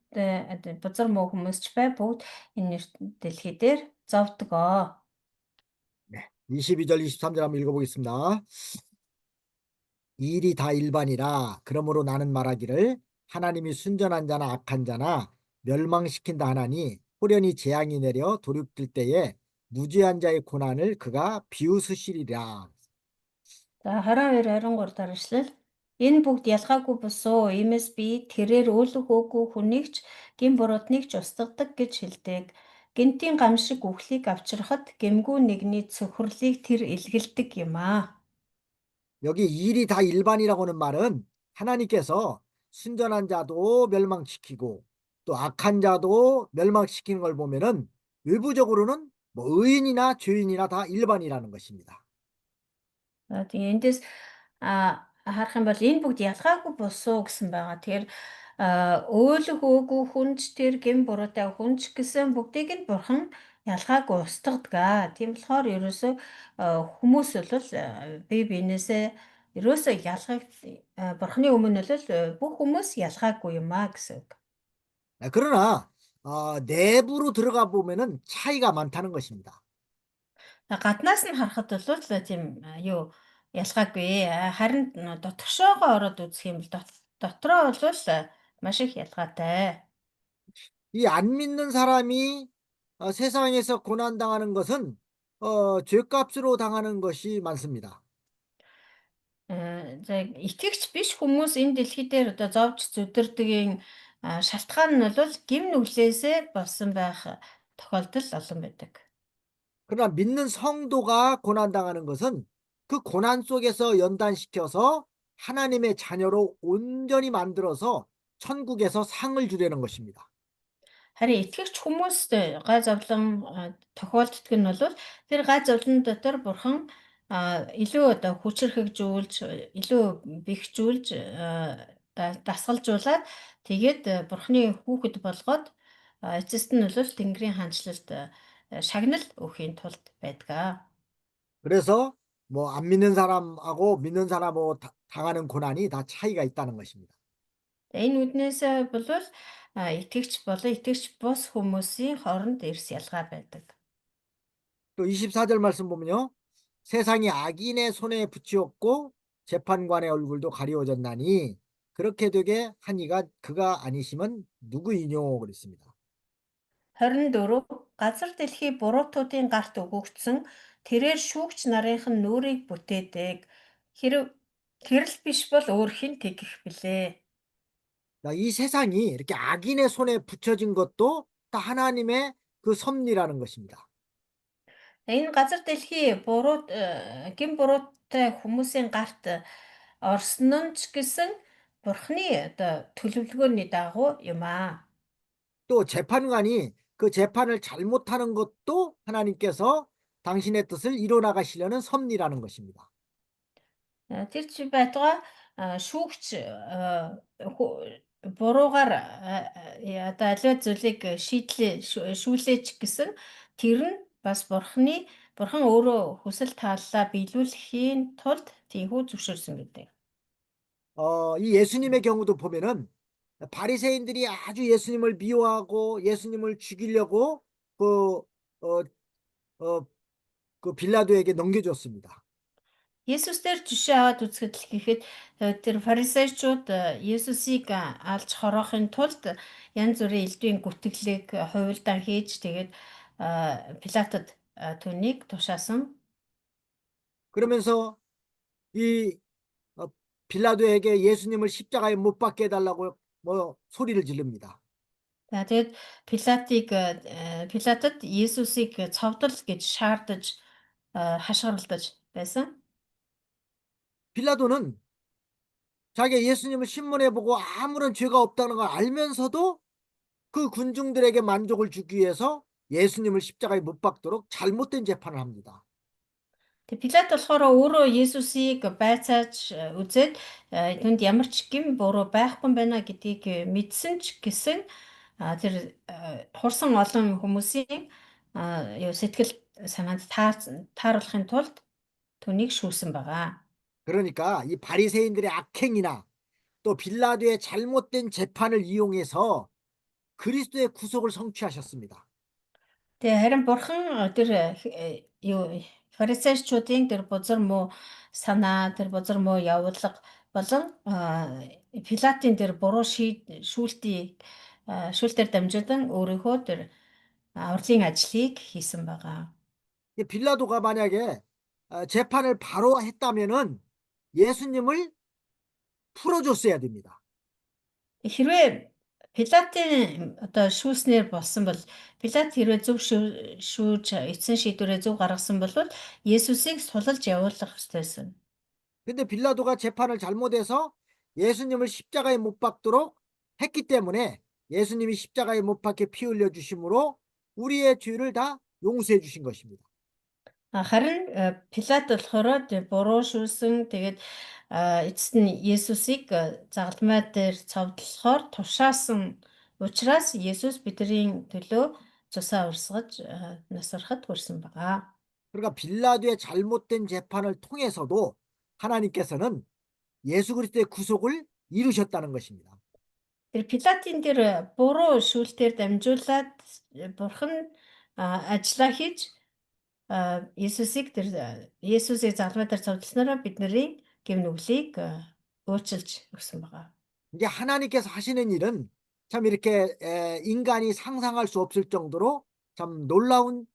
бузар муу хүмүүс ч бай бүгд энэ дэлхий дээр зовдгоо. 네, 22절, 23절 한번 읽어보겠습니다. 이 일이 다 일반이라 그러므로 나는 말하기를 하나님이 순전한 자나 악한 자나 멸망시킨다 하나니 호련히 재앙이 내려 도륙될 때에 무죄한 자의 고난을 그가 비웃으시리라. За 22 23 дараа ишлэл энэ бүгд ялгаагүй босоо иймээс би тэрээр өөлөх өөгүй хүнийг ч гин буруутныг ч устгадаг гэж хэлдэг. Гинтийн гам шиг үхлийг авчрахад гэмгүй нэгний цөхрлийг тэр илгэлдэг юм аа. 여기 일이 다 일반이라고 하는 말은 하나님께서 순전한 자도 멸망시키고 또 악한 자도 멸망시키는 걸 보면은 외부적으로는 뭐 의인이나 죄인이나 다 일반이라는 것입니다. Тэгээ эндээс харах юм бол энэ бүгд ялгаагүй босоо гэсэн байгаа. Тэгэхээр өөлөх өөгүй хүнч тэр гин буруутай хүнч гэсэн бүгдийг нь бурхан ялгаагүй устгадаг. Тийм болохоор ерөөсөө хүмүүс бол бие биенээсээ ерөөсөө бурханы өмнө бол бүх хүмүүс ялгаагүй юм аа гэсэн үг. 그러나 내부로 들어가 보면은 차이가 많다는 것입니다. Гаднаас нь харахад бол тийм юу ялгаагүй. Харин дотгошоогоо ороод үзэх юм бол дотроо бол маш их ялгаатай. 이 안 믿는 사람이 세상에서 고난당하는 것은 죄값으로 당하는 것이 많습니다. За итгэгч биш хүмүүс энэ дэлхий дээр одоо зовж зүдэрдэгийн шалтгаан нь бол гим нүглээсээ болсон байх тохиолдол олон байдаг. 그러나 믿는 성도가 고난당하는 것은 그 고난 속에서 연단시켜서 하나님의 자녀로 온전히 만들어서 천국에서 상을 주려는 것입니다. Харин итгэгч хүмүүст гай зовлон тохиолддог нь бол тэр гай зовлон дотор бурхан илүү одоо хүчрхэгжүүлж, илүү бэхжүүлж, дасгалжуулаад тэгээд бурханы хүүхэд болгоод эцэст нь бол Тэнгэрийн хаанчлалд шагнал өгөхийн тулд байдаг. 그래서 뭐 안 믿는 사람하고 믿는 사람하고 당하는 고난이 다 차이가 있다는 것입니다. Энэ үднээс болвол итгэгч болон итгэгч бус хүмүүсийн хооронд эрс ялгаа байдаг. 또 24절 말씀 보면요. 세상이 악인의 손에 붙이었고 재판관의 얼굴도 가리워졌나니 그렇게 되게 한 이가 그가 아니시면 누구이뇨 그랬습니다. 24 газар дэлхий буруутуудын гарт өгөгдсөн тэрээр шүүгч нарынх нь нүрийг бүтээдэг. Хэрв тэрл биш бол өөр хэн тэгэх билээ. 이 세상이 이렇게 악인의 손에 붙여진 것도 다 하나님의 그 섭리라는 것입니다. Энэ газар дэлхий гин буруутай хүмүүсийн гарт орсон нь ч гэсэн бурхны одоо төлөвлөгөөний дагуу юм аа. 또 재판관이 그 재판을 잘못하는 것도 하나님께서 당신의 뜻을 이뤄나가시려는 섭리라는 것입니다. Тэр чи байтугай шүүгч буруугаар одоо аливаа зүйлийг шүүлээч гэсэн тэр нь бас бурхан өөрөө хүсэл тааллаа биелүүлэхийн тулд тийхүү зөвшөөрсөн гэдэг. 이 예수님의 경우도 보면은 바리새인들이 아주 예수님을 미워하고 예수님을 죽이려고 어, 그 빌라도에게 넘겨줬습니다. Есүс дээр жишээ аваад үзэхэд л гэхэд тэр фарисеучуд Есүсийг алж хороохын тулд янз бүрийн элдвийн гүтгэлийг хувилдаан хийж тэгээд Пилатод түүнийг тушаасан. 그러면서 이 빌라도에게 예수님을 십자가에 못 박게 해달라고 뭐 소리를 지릅니다. За тэгээд Пилатод Есүсийг цовдол гэж шаардаж хашгиралдаж байсан. 빌라도는 자기가 예수님을 신문해보고 아무런 죄가 없다는 걸 알면서도 그 군중들에게 만족을 주기 위해서 예수님을 십자가에 못 박도록 잘못된 재판을 합니다. Тэгээ Пилат болохоор өөрөө Есүсийг байцааж үзээд түнд ямар ч гэм буруу байхгүй байна гэдгийг мэдсэн ч гэсэн тэр хурсан олон хүмүүсийн сэтгэл санаанд тааруулахын тулд түүнийг шүүсэн байгаа. 그러니까 이 바리새인들의 악행이나 또 빌라도의 잘못된 재판을 이용해서 그리스도의 구속을 성취하셨습니다. Тэгээ харин бурхан тэр юу фарисеучуудын тэр бузар муу санаа, тэр бузар муу явуулга болон Пилатын тэр буруу шүүлтээр дамжуулан өөрийнхөө тэр авралын ажлыг хийсэн байгаа. 빌라도가 만약에 재판을 바로 했다면은 예수님을 풀어줬어야 됩니다. Хэрвээ Пилатын одоо шүүлснээр болсон бол Пилат хэрвээ зөв шүүж эцсийн шийдвэрээ зөв гаргасан бол Есүсийг суллаж явуулах ёстойсэн. 근데 빌라도가 재판을 잘못해서 예수님을 십자가에 못 박도록 했기 때문에 예수님이 십자가에 못 박혀 피 흘려 주심으로 우리의 죄를 다 용서해 주신 것입니다. Харин Пилат болохоор буруу шүүлсэн тэгээд эцэст нь Есүсийг загалмай дээр цовдлохоор тушаасан учраас Есүс бидний төлөө цусаа урсгаж насарахад хүрсэн байгаа. 그러니까 빌라도의 잘못된 재판을 통해서도 하나님께서는 예수 그리스도의 구속을 이루셨다는 것입니다. Тэр Пилатын тэр буруу шүүлтээр дамжуулаад бурхан ажиллаа хийж Есүсийг загалмай дээр цовдлосноор бидний гэм нүглийг өөрчилж өгсөн байгаа. 이제 하나님께서 하시는 일은 참 이렇게 인간이 상상할 수 없을 정도로 참 놀라운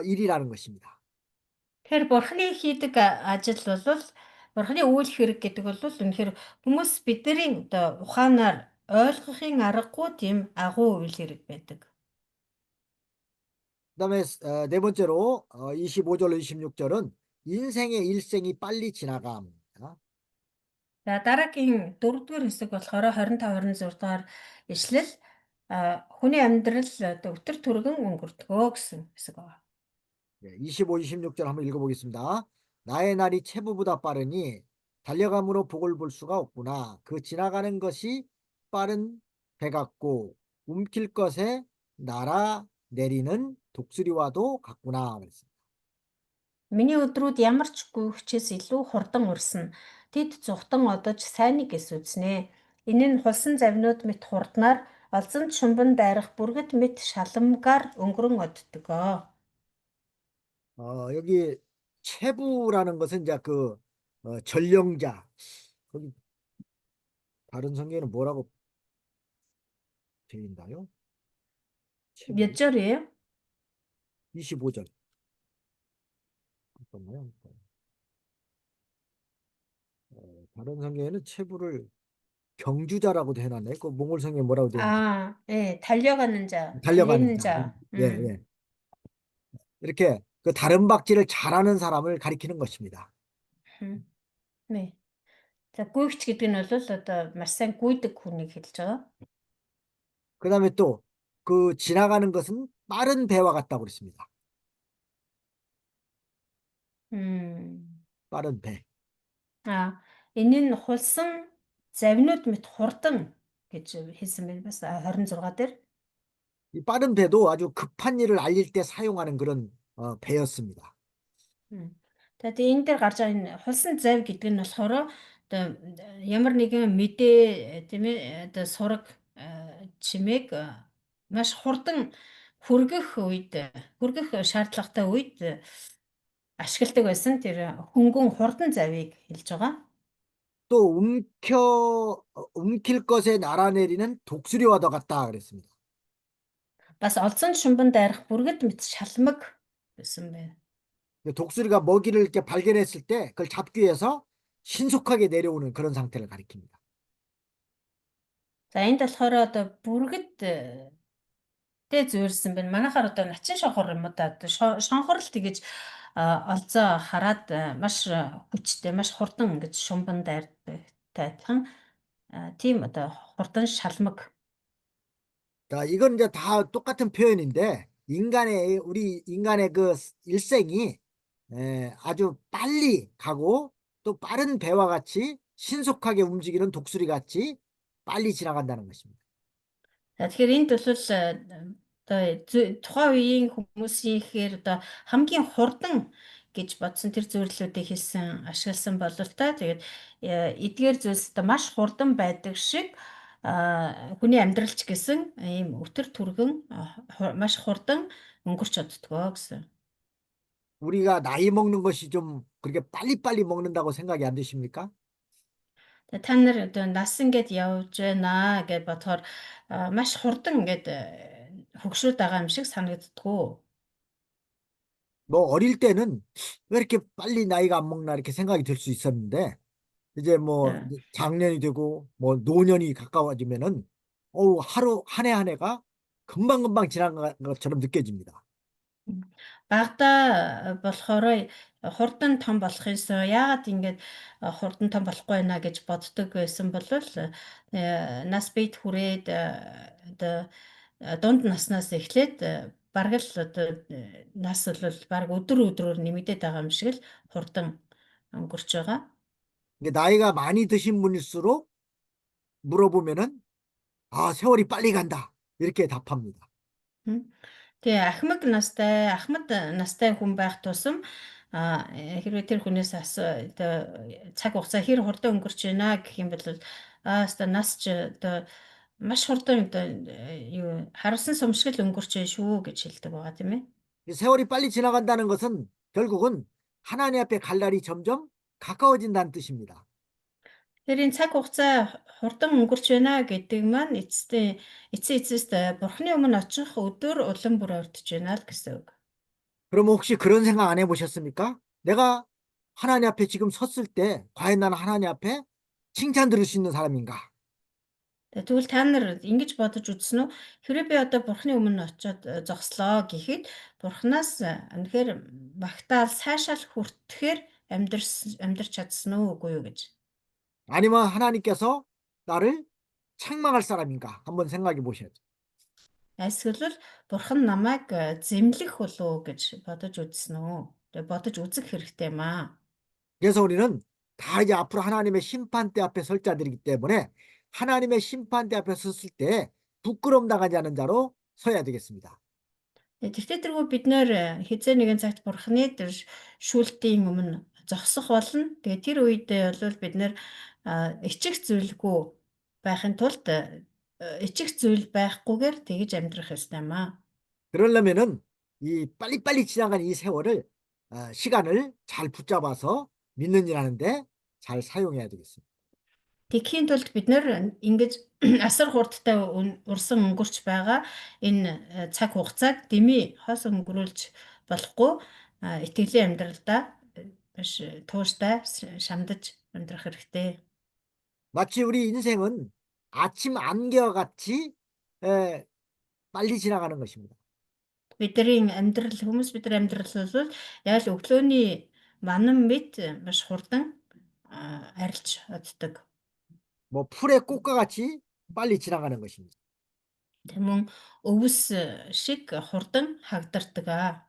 일이라는 것입니다. Тэгэхээр бурхны хийдэг ажил бол бурхны үйл хэрэг гэдэг бол үнэхээр хүмүүс бидний одоо ухаанаар ойлгохын аргагүй тийм агуу үйл хэрэг байдаг. 그다음에 네 번째로 25절로 26절은 인생의 일생이 빨리 지나갑니다. За дараагийн 4-р хэсэг болохоор 25-26 дугаар ишлэл хүний амьдрал одоо өтөр түргэн өнгөрдгөө гэсэн хэсэг байна. 25, 26절 한번 읽어보겠습니다. 나의 날이 체부보다 빠르니 달려감으로 복을 볼 수가 없구나. 그 지나가는 것이 빠른 배 같고 움킬 것에 날아 내리는 독수리와도 같구나. 그랬습니다. Миний өдрүүд ямар ч гүйгчээс илүү хурдан урсна. Тэд зүхтан одож сайныг эс үзнэ. Энэ нь хулсан завнууд мэт хурднаар олзонд шумбан дайрах бүргэд мэт шаламгаар өнгөрөн оддгоо. 여기 체부라는 것은 이제 그 전령자. 거기 다른 성경에는 뭐라고 되어 있나요? 체부 몇 절이에요? 25절. 잠깐만요. 다른 성경에는 체부를 경주자라고도 해놨네. 그 몽골 성경에 뭐라고 되어 있나요? 예, 달려가는 자, 달려가는 달리는 자. 자. 예, 예. 이렇게 그 다른 박질을 잘하는 사람을 가리키는 것입니다. 네. За гүйгч гэдэг нь бол одоо маш сайн гүйдэг хүнийг хэлж байгаа. 그다음에 또 그 지나가는 것은 빠른 배와 같다고 그랬습니다. 빠른 배. Энэ нь хулсан завнууд мэт хурдан гэж хэлсэн байна бас 26 дээр. 이 빠른 배도 아주 급한 일을 알릴 때 사용하는 그런 배였습니다. Тэгээд энэ дээр гарч байгаа энэ хулсан зав гэдэг нь болохоор одоо ямар нэгэн мэдээ тийм ээ одоо сураг чимээг маш хурдан хүргэх шаардлагатай үед ашигладаг байсан тэр хөнгөн хурдан завыг хэлж байгаа. 또 움킬 것에 날아내리는 독수리와도 같다 그랬습니다. Бас олзон шумбан дайрах бүргэд мэт шалмаг гэсэн байна. 독수리가 먹이를 이렇게 발견했을 때 그걸 잡기 위해서 신속하게 내려오는 그런 상태를 가리킵니다. За энд болохоор одоо бүргэд тэй зөөрсөн байна. Манайхаар одоо начин шонхор юм уу да. Шонхор л тэгэж олзоо хараад маш хүчтэй, маш хурдан ингэж шумбан дайртай адилхан тийм одоо хурдан шалмаг. 자, 이건 이제 다 똑같은 표현인데, 우리 인간의 그 일생이 아주 빨리 가고 또 빠른 배와 같이 신속하게 움직이는 독수리 같이 빨리 지나간다는 것입니다. За тэгэхээр энд бол одоо тухайн үеийн хүмүүсийн ихээр одоо хамгийн хурдан гэж бодсон тэр зөвлөлүүдийг хэлсэн ашигласан бололтой. Тэгээд эдгээр зүйлс одоо маш хурдан байдаг шиг хүний амьдралч гэсэн ийм өтөр түргэн маш хурдан өнгөрч чаддгаа гэсэн. 우리가 나이 먹는 것이 좀 그렇게 빨리빨리 먹는다고 생각이 안 드십니까? Тэгээд та нар одоо нас ингээд явж байна гэж бодохоор маш хурдан ингээд хөгшрөөд байгаа юм шиг санагддгүү. 뭐 어릴 때는 왜 이렇게 빨리 나이가 안 먹나 이렇게 생각이 들 수 있었는데, 이제 뭐 자, 이제 장년이 되고 뭐 노년이 가까워지면은 어우, 하루 한 해 한 해가 금방금방 지나간 것처럼 느껴집니다. Багада болохоор хурдан том болох юмсан. Яагаад ингэж хурдан том болохгүй байна гэж боддог байсан бол нас бид хүрээд одоо дунд наснаас эхлээд бараг л одоо нас бол бараг өдөр өдрөөр нэмэгдээд байгаа юм шиг л хурдан өнгөрч байгаа. 이게 나이가 많이 드신 분일수록 물어보면은 아, 세월이 빨리 간다. 이렇게 답합니다. Мгм. Тэгээ ахмад настай хүн байх тусам хэрвээ тэр хүнээс одоо цаг хугацаа хэр хурдан өнгөрч байна гэх юм бол одоо нас ч одоо маш хурдан одоо юу харуулсан сум шиг л өнгөрч байна шүү гэж хэлдэг байгаа тийм ээ. 이 세월이 빨리 지나간다는 것은 결국은 하나님 앞에 갈 날이 점점 가까워진다는 뜻입니다. Тэгэхээр энэ цаг хугацаа хурдан өнгөрч байна гэдэг маань эцсийн эцэст бурхны өмнө очих өдөр улам бүр урдж байна л гэсэн үг. 그럼 혹시 그런 생각 안 해보셨습니까? 내가 하나님 앞에 지금 섰을 때 과연 나는 하나님 앞에 칭찬 들을 수 있는 사람인가? Тэгвэл та нар ингэж бодож үзсэн үү? Хэрэв би одоо бурхны өмнө очиод зогслоо гэхэд бурхнаас үнэхээр магтаал сайшаал хүртэхээр амьдрч чадсан уу үгүй юу гэж. 아니면 하나님께서 나를 책망할 사람인가? 한번 생각해 보셔야죠. Эсвэл бурхан намайг зэмлэх болов уу гэж бодож үзсэн үү? Тэгээ бодож үзэх хэрэгтэй юм аа. 그래서 우리는 다 이제 앞으로 하나님의 심판대 앞에 설 자들이기 때문에 하나님의 심판대 앞에 섰을 때 부끄러움 당하지 않은 자로 서야 되겠습니다. Тэгтээ тэргүй бид нэр хизээ нэгэн цагт бурхны тэр шүүлтийн өмнө зогсох болно. Тэгээ тэр үед бол бид нэр ичих зүйлгүй байхын тулд ичих зүйл байхгүйгээр тэгж амьдрах ёстой юм аа. 그러려면은 이 빨리빨리 지나간 이 세월을 시간을 잘 붙잡아서 믿는 일 하는데 잘 사용해야 되겠습니다. Тэгэхийн тулд бид нэр ингэж асар хурдтай урсан өнгөрч байгаа энэ цаг хугацааг дэмий хос өнгөрүүлж болохгүй итгэлийн амьдралдаа маш тууштай шамдаж амьдрах хэрэгтэй. 마치 우리 인생은 아침 안개와 같이 빨리 지나가는 것입니다. Бидний амьдрал бол яг л өглөөний манан мэт маш хурдан арилж оддог. 뭐 풀의 꽃과 같이 빨리 지나가는 것입니다. Тэмүүн өвс шиг хурдан хагдардаг аа.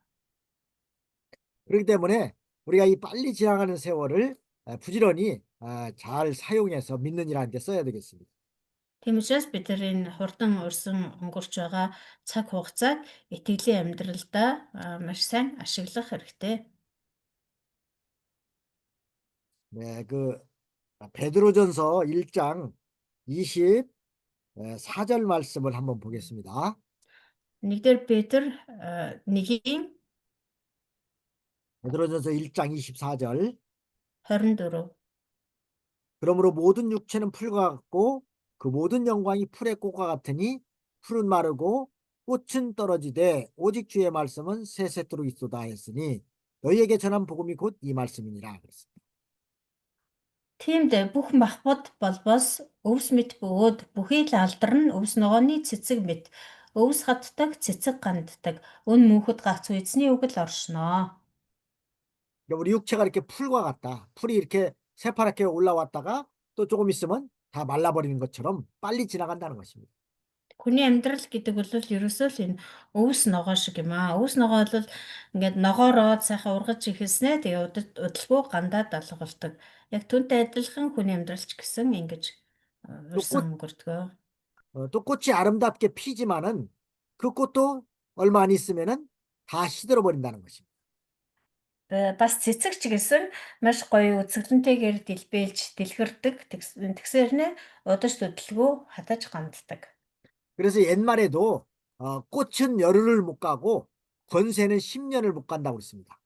그렇기 때문에 우리가 이 빨리 지나가는 세월을 부지런히 잘 사용해서 믿는 일 하는데 써야 되겠습니다. Тийм учраас бид энэ хурдан урсан өнгөрч байгаа цаг хугацааг итгэлийн амьдралдаа маш сайн ашиглах хэрэгтэй. 네, 그 베드로전서 1장 24절 말씀을 한번 보겠습니다. 1-р Петр 1-ийн 베드로전서 1장 24절. 24. 그러므로 모든 육체는 풀과 같고 그 모든 영광이 풀의 꽃과 같으니 풀은 마르고 꽃은 떨어지되 오직 주의 말씀은 세세토록 있도다 했으니 너희에게 전한 복음이 곧 이 말씀이니라 그랬습니다. Тиймд бүх махбод болбоос өвс мэт бөгөөд бүхий л алдарн өвс ногооны цэцэг мэт өвс хатдаг цэцэг ганддаг өн мөнхөд гагц эзний үг л оршноо. 그러니까 우리 육체가 이렇게 풀과 같다. 풀이 이렇게 새파랗게 올라왔다가 또 조금 있으면 다 말라버리는 것처럼 빨리 지나간다는 것입니다. Хүний амьдрал гэдэг бол ерөөсөө л энэ өвс ногоо шиг юм аа. Өвс ногоо бол ингээд ногоороо сайхан ургаж ихэлснэ тэгээ удалгүй гандаад алга болдог. Яг түүнтэй адилхан хүний амьдралч гэсэн ингэж 또 урсан 꽃, өнгөрдөг. 또 꽃이 아름답게 피지만은 그 꽃도 얼마 안 있으면은 다 시들어 버린다는 것입니다. Бас цэцэгч гэсэн маш гоё үзэсгэлэнтэйгээр дэлбэлж дэлгэрдэг. Тэгсээр нэ удаж хөдөлгөө хадаж ганддаг. 그래서 옛말에도 꽃은 열흘을 못 가고 권세는 10년을 못 간다고 그랬습니다.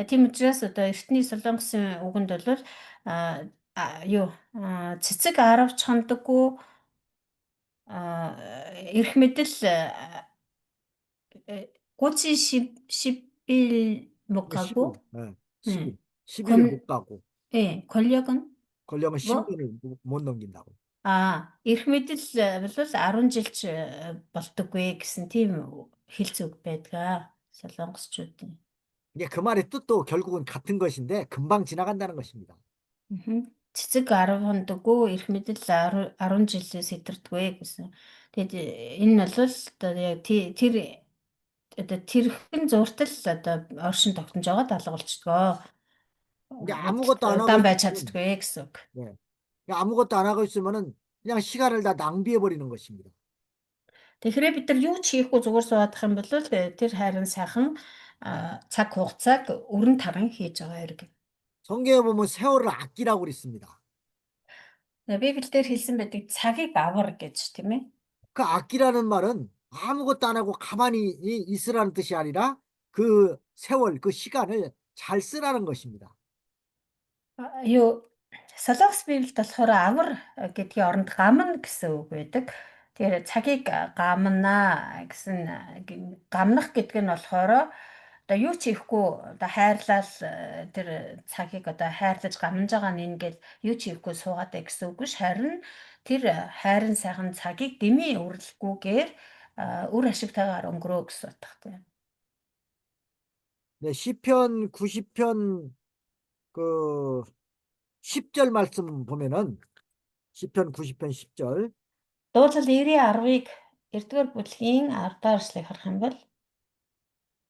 Тийм учраас одоо эртний солонгосын үгэнд бол цэцэг 10 ч хандаггүй эрх мэдэл 꽃이 10일 못 가고 10일, 예, 네. 10일, 10일을 권, 못 가고 예, 권력은 권력은 뭐? 10년을 못 넘긴다고. Эрх мэдэл бол 10 жил ч болдоггүй гэсэн тийм хэлц үг байдаг солонгосчуудын. 이게 그 말의 뜻도 결국은 같은 것인데 금방 지나간다는 것입니다. Цэцэг 10 хондоггүй эрх мэдэл 10 жилээс хэтэрдэггүй гэсэн. Тэгэд энэ бол одоо яг тэр одоо тэрхэн зуртал одоо оршин тогтнож байгаа алга болчдгоо. 이게 아무것도 안 하고 Удаан байж 있으면, чаддаггүй гэсэн үг. 예, 아무것도 안 하고 있으면은 그냥 시간을 다 낭비해 버리는 것입니다. Тэгэхээр бид нар юу ч хийхгүй зүгээр суудах юм бол тэр хайрын сайхан цаг хугацааг өрн таран хийж байгаа хэрэг. 성경에 보면 세월을 아끼라고 그랬습니다. Библиэлд хэлсэн байдаг цагийг авар гэж тийм ээ. 그 아끼라는 말은 아무것도 안 하고 가만히 있으라는 뜻이 아니라 그 세월, 그 시간을 잘 쓰라는 것입니다. Юу Солонгос Библиэд болохоор авар гэдгийн оронд гамна гэсэн үг байдаг. Тэгэхээр цагийг гамнаа гэсэн гамнах гэдэг нь болохоор одоо юу ч хийхгүй одоо хайрлал тэр цагийг одоо хайрлаж гамнаж байгаа нь ингээл юу ч хийхгүй суугаад бай гэсэн үг биш. Харин тэр хайрын сайхан цагийг дэмий үрэлхгүйгээр үр ашигтайгаар өнгөрөө гэсэн утгатай. 네, 시편 90편 그 10절 말씀 보면은 시편 90편 10절 Дуудлал 90:10-ыг 9-р бүлгийн 10-р эшлэгийг харах юм бол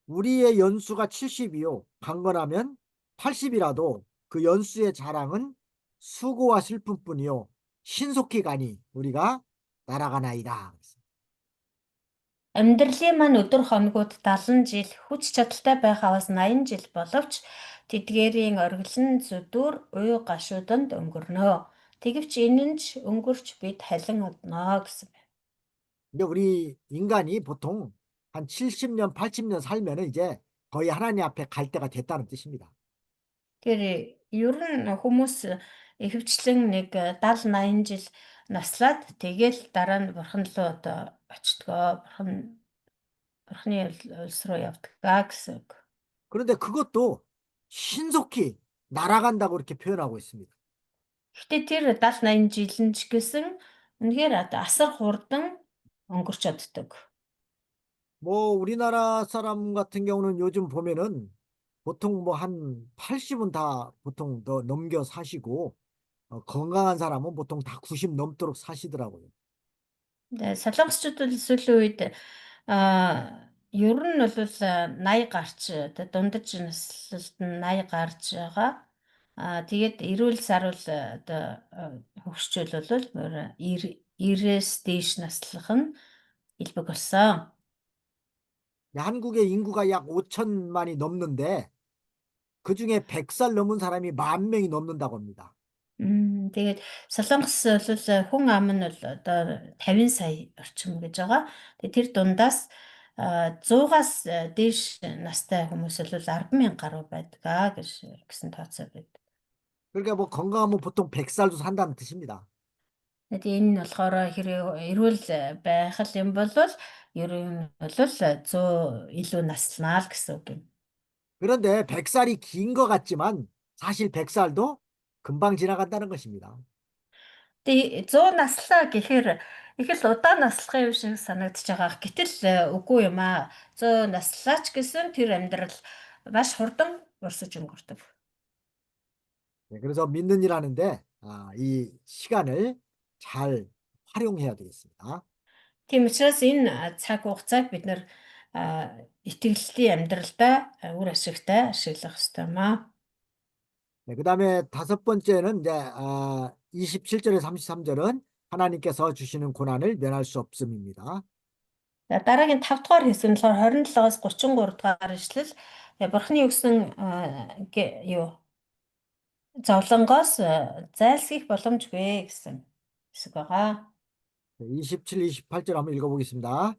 우리의 연수가 70이요 강건하면 80이라도 그 연수의 자랑은 수고와 슬픔뿐이요 신속히 가니 우리가 날아가나이다. амьдралын маань өдөр хоногуд 70 жил хүч чадалтай байхаас 80 жил боловч тэдгээрийн оргилон зүдүр уй гашууданд өнгөрнө. Тэгвч энэ нь ч өнгөрч бид халин одно гэсэн. 근데 우리 인간이 보통 한 70년, 80년 살면은 이제 거의 하나님 앞에 갈 때가 됐다는 뜻입니다. Тэгэхээр ер нь хүмүүс ихэвчлэн нэг 70 80 жил наслаад тэгэл дараа нь бурхан руу одоо очтгоо бурханы улс руу явдгаа гэсэн үг. 그런데 그것도 신속히 날아간다고 이렇게 표현하고 있습니다. Гэтэ тэр 70 80 жилэн ч гэсэн үнэхээр одоо асар хурдан өнгөрч чаддаг. 뭐 우리나라 사람 같은 경우는 요즘 보면은 보통 뭐 한 80은 다 보통 더 넘겨 사시고 건강한 사람은 보통 다 90 넘도록 사시더라고요. Солонгосчууд бол сүүлийн үед ер нь бол 80 гарч одоо дундаж наслалт нь 80 гарч байгаа. Тэгээд эрүүл сарвал одоо хөгшчөл бол 90-ээс дээш наслах нь илбэг болсон. 한국의 인구가 약 5천만이 넘는데 그중에 100살 넘은 사람이 10,000명이 넘는다고 합니다. Тэгээд Солонгос бол хүн ам нь бол одоо 50 сая орчим гэж байгаа. Тэгээд тэр дундаас 100-аас дээш настай хүмүүс бол 10,000 гаруй байдаг гэсэн тооцоо байдаг. 그러니까 뭐 건강하면 보통 100살도 산다는 뜻입니다. Тэгээд энэ нь болохоор хэрэг эрүүл байх юм бол ер нь бол 100 илүү наслнаа л гэсэн үг юм. 그런데 100살이 긴 것 같지만 사실 100살도 금방 지나간다는 것입니다. Тэгээ 100 наслаа гэхээр их л удаан наслах юм шиг санагдаж байгаа. Гэтэл үгүй юм аа. 100 наслаач гэсэн тэр амьдрал маш хурдан өрсөж өнгөрдөг. 네, 그래서 믿는 일 하는데 이 시간을 잘 활용해야 되겠습니다. Тийм учраас энэ цаг хугацааг бид нэр итгэлтийн амьдралдаа үр ашигтай ашиглах ёстой маа. 네, 그다음에 다섯 번째는 이제 27절에 33절은 하나님께서 주시는 고난을 면할 수 없음입니다. За дараагийн 5 дугаар хэсэг нь болохоор 27-аас 33 дугаар ишлэл Бурхны өгсөн юу зовлонгоос зайлсхийх боломжгүй гэсэн хэсэг байгаа. 27, 28절 한번 읽어보겠습니다.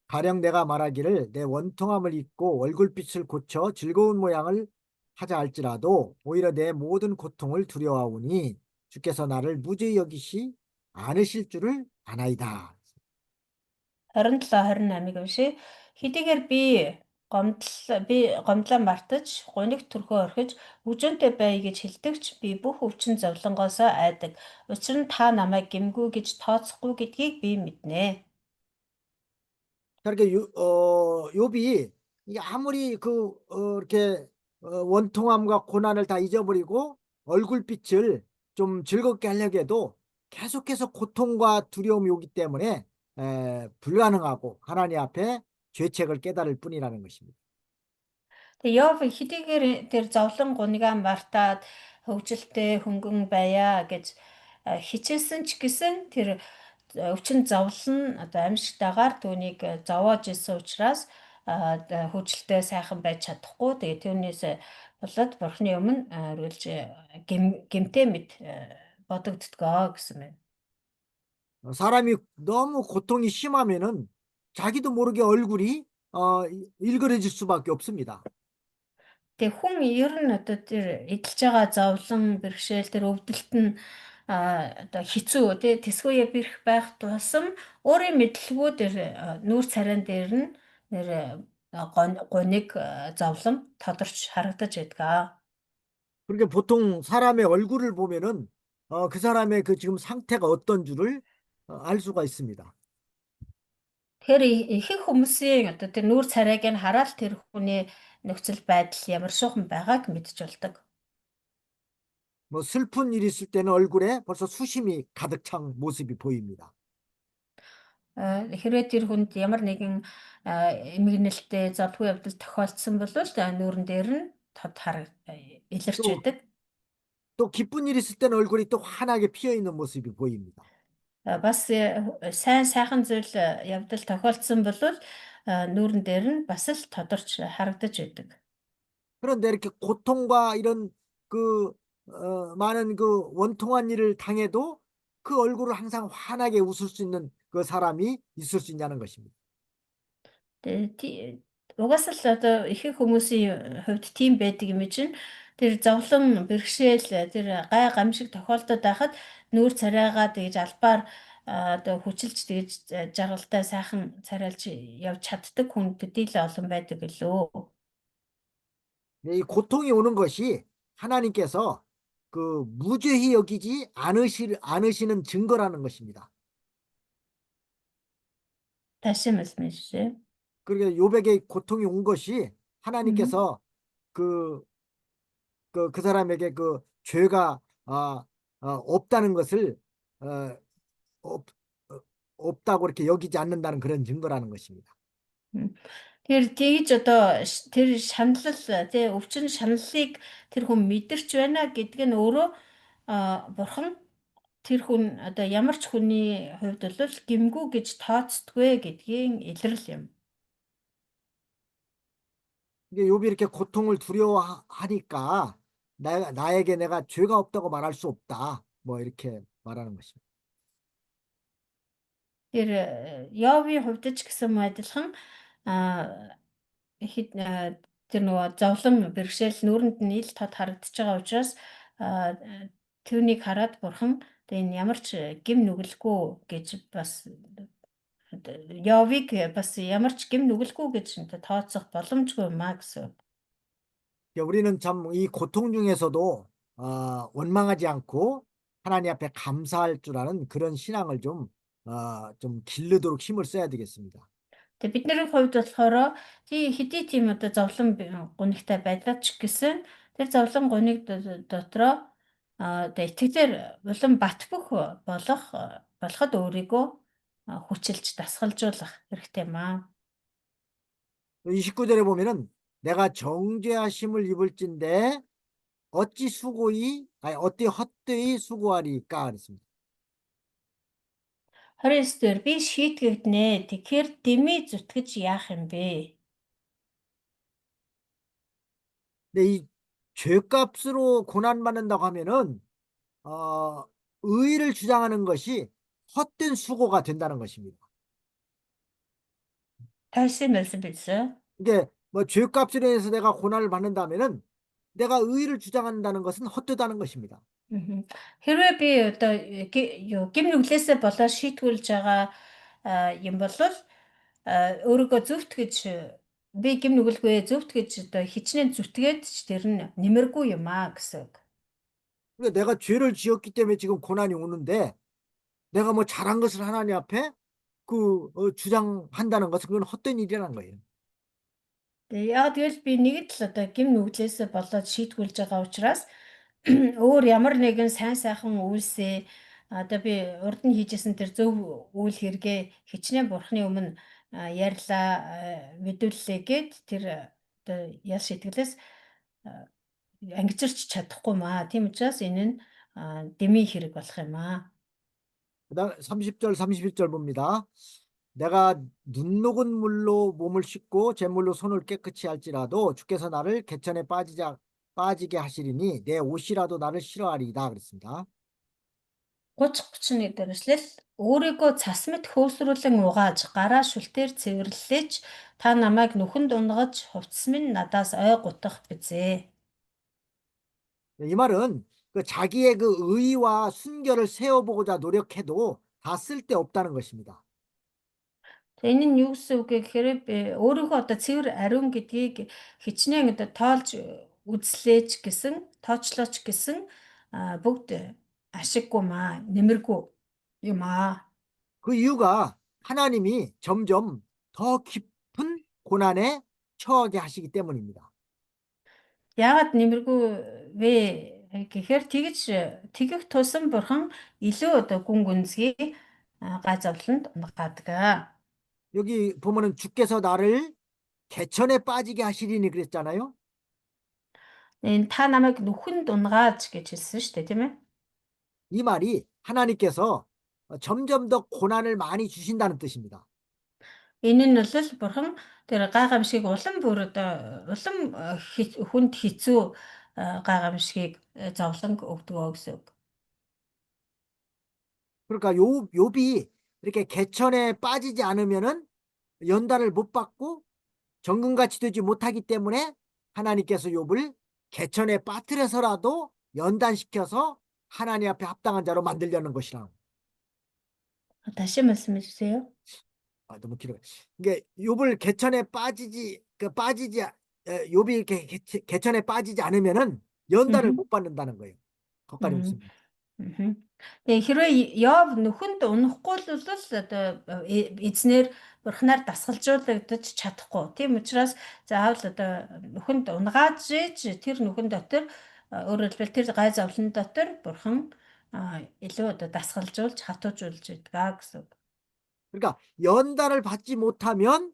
가령 내가 말하기를 내 원통함을 잊고 얼굴빛을 고쳐 즐거운 모양을 하자 할지라도 오히려 내 모든 고통을 두려워하오니 주께서 나를 무죄히 여기시 않으실 줄을 아나이다. 27-28-ыг уншия. Хэдийгээр гомдлоо мартаж, гуниг төрхөө орхиж, үжэнтэй бай гэж хэлдэгч би бүх өвчин зовлонгоосоо айдаг. Учир нь та намайг гэмгүй гэж тооцохгүй гэдгийг би мэднэ. 자, 이렇게 욥이 이게 아무리 이렇게 원통함과 고난을 다 잊어버리고 얼굴빛을 좀 즐겁게 하려고 해도 계속해서 고통과 두려움이 오기 때문에 불가능하고 하나님 앞에 죄책을 깨달을 뿐이라는 것입니다. Тэгээ Йов хэдийгээр тэр зовлон гунигаа мартаад хөвгөлтэй хөнгөн байя гэж хичээсэн ч гэсэн тэр өвчин зовлон одоо амьсгтайгаар түүнийг зовоож исэн учраас хөвгөлтэй сайхан байж чадахгүй. Тэгээ түүнээс болоод Бурхны өмнө үргэлж гэмтэй мэд бодогддгоо гэсэн байна. 사람이 너무 고통이 심하면은 자기도 모르게 얼굴이 일그러질 수밖에 없습니다. Тэгээ хүн ер нь одоо тэр эдэлж байгаа зовлон бэрхшээл тэр өвдөлт нь одоо хэцүү тий тэсгүүе бэрх байх тусам өөрийн мэдлэггүй тэр нүүр царайн дээр нь нэр гуниг зовлон тодорч харагдаж байдаг. 그러니까 보통 사람의 얼굴을 보면은 그 사람의 그 지금 상태가 어떤 줄을 알 수가 있습니다. Тэгэхээр ихэнх хүмүүсийн одоо тэр нүүр царайг нь хараад тэр хүний нөхцөл байдал ямар шуухан байгааг мэдж болдог. 뭐 슬픈 일이 있을 때는 얼굴에 벌써 수심이 가득 찬 모습이 보입니다. Хэрвээ тэр хүнд ямар нэгэн эмгэнэлтэй завдгүй явдал тохиолдсон бол нүүрэн дээр нь тод илэрч 또, байдаг. 또 기쁜 일이 있을 때는 얼굴이 또 환하게 피어 있는 모습이 보입니다. Бас сайхан зүйл явдал тохиолдсон бол нүүрэн дээр нь бас л тодорч харагдаж байдаг. 그런데 이렇게 고통과 이런 많은 원통한 일을 당해도 그 얼굴을 항상 환하게 웃을 수 있는 그 사람이 있을 수 있냐는 것입니다. Угаас л одоо ихэнх хүмүүсийн хувьд тийм байдаг юм чинь тэр зовлон бэрхшээл тэр гай гамшиг тохиолдод байхад нүүр царайгаа тэгж албаар одоо хүчилж тэгж жаргалтай сайхан царайлж явж чаддаг хүн төдий л олон байдаг гэлөө. 이 고통이 오는 것이 하나님께서 무죄히 여기지 않으시는 증거라는 것입니다. 다시 말씀해 주세요. 그러니까 욥에게 고통이 온 것이 하나님께서 그 사람에게 그 죄가 없다는 것을 없다고 이렇게 여기지 않는다는 그런 증거라는 것입니다. Тэр тэгж одоо тэр шаналл тий өвчин шаналлыг тэр хүн мэдэрч байна гэдг нь өөрөө бурхан тэр хүн одоо ямар ч хүний хувьд бол гимгүү гэж тооцдгүй гэдгийн илрэл юм. 이게 욥이 이렇게 고통을 두려워하니까 나에게 내가 죄가 없다고 말할 수 없다. 뭐 이렇게 말하는 것입니다. Тэр Йовийн хувьд ч гэсэн адилхан тэр нөгөө зовлон бэрхшээл нүүрэнд нь ил тод харагдаж байгаа учраас түүнийг хараад бурхан энэ ямар ч гим нүгэлгүй гэж бас Йовыг бас ямар ч гим нүгэлгүй гэж тооцох боломжгүй юм а гэсэн. 우리는 참 이 고통 중에서도 원망하지 않고 하나님 앞에 감사할 줄 아는 그런 신앙을 좀 기르도록 힘을 써야 되겠습니다. Тэгээ бидний хувьд болохоор хэдий тийм одоо зовлон гунигтай байлаач гэсэн тэр зовлон гуник дотроо одоо итгэлээр улам бат бөх болоход өөрийгөө хүчилж дасгалжуулах хэрэгтэй юм аа. 29절에 보면은 내가 정죄하심을 입을진대 어찌 수고히 아니 어찌 헛되이 수고하리까 그랬습니다. 29 дээр би шийтгэгднэ. Тэгэхээр дэмий зүтгэж яах юм бэ? 근데 이 죄값으로 고난받는다고 하면은 의의를 주장하는 것이 헛된 수고가 된다는 것입니다. 다시 말씀해 주세요. 이게 뭐 죄값으로 해서 내가 고난을 받는다면은 내가 의의를 주장한다는 것은 헛되다는 것입니다. Хэрвээ би одоо гим нүглээсээ болоод шийтгүүлж байгаа юм бол өөрийгөө зөвхт гэж би гим нүгэлгүй зөвхт гэж одоо хичнээн зүтгээд ч тэр нь нэмэргүй юм аа гэсэн үг. 그러니까 내가 죄를 지었기 때문에 지금 고난이 오는데 내가 뭐 잘한 것을 하나님 앞에 주장한다는 것은 그건 헛된 일이라는 거예요. Тэгээ яг тэгвэл би нэг л одоо гим нүглээсээ болоод шийтгүүлж байгаа учраас өөр ямар нэгэн сайн сайхан үйлсээ одоо би урд нь хийжсэн тэр зөв үйл хэрэгээ хичнээн бурхны өмнө ярьлаа мэдүүллээ гэд тэр одоо яс шитгэлээс ангижирч чадахгүй маа. Тийм учраас энэ нь дэмий хэрэг болох юм аа. 그다음 30절 31절 봅니다. 내가 눈 녹은 물로 몸을 씻고 제물로 손을 깨끗이 할지라도 주께서 나를 개천에 빠지게 하시리니 내 옷이라도 나를 싫어하리이다 그랬습니다. 30-31 дээрслэл өөрийгөө цас мэт хөөсрүүлэн угааж гараа шүлтээр цэвэрлэлээч та намайг нүхэнд унгаж хувцас минь надаас ой гутах бизээ. 이 말은 자기의 그 의의와 순결을 세워보고자 노력해도 다 쓸데없다는 것입니다. Энэ нь юу гэсэн үг гэхээр өөрийнхөө одоо цэвэр ариун гэдгийг хичнээн одоо тоолж үзлээч гэсэн, тоочлооч гэсэн бүгд ашиггүй маа, нэмэргүй юм аа. 그 이유가 하나님이 점점 더 깊은 고난에 처하게 하시기 때문입니다. Яагаад нэмэргүй вэ гэхээр тэгэх тусам бурхан илүү одоо гүн гүнзгий гай зовлонд унгаадаг. 여기 보면은 주께서 나를 개천에 빠지게 하시리니 그랬잖아요. Энэ та намайг нүхэнд унгааж гэж хэлсэн шүү дээ, тийм ээ? 이 말이 하나님께서 점점 더 고난을 많이 주신다는 뜻입니다. Энэ нь бол бурхан тэр гайхамшиг улам бүр одоо улам хүнд хэцүү гайхамшгийг зовлон өгдөг гэсэн үг. 그러니까 욥이 이렇게 개천에 빠지지 않으면은 연단을 못 받고 정금같이 되지 못하기 때문에 하나님께서 욥을 개천에 빠뜨려서라도 연단시켜서 하나님 앞에 합당한 자로 만들려는 것이라. 다시 말씀해 주세요. 너무 길어요. 이게 욥을 개천에 욥이 이렇게 개천에 빠지지 않으면은 연단을 못 받는다는 거예요. 거기까지 묻습니다. Тэгээ хэрвээ Йов нүхэнд унахгүй л одоо эзнэр бурхнаар дасгалжуулагдаж чадахгүй. Тийм учраас заавал одоо нүхэнд унгааж иж тэр нүхэн дотор өөрөөр хэлбэл тэр гай зовлон дотор бурхан илүү одоо дасгалжуулж хатуужуулж иддэг гэсэн. 그러니까 연단을 받지 못하면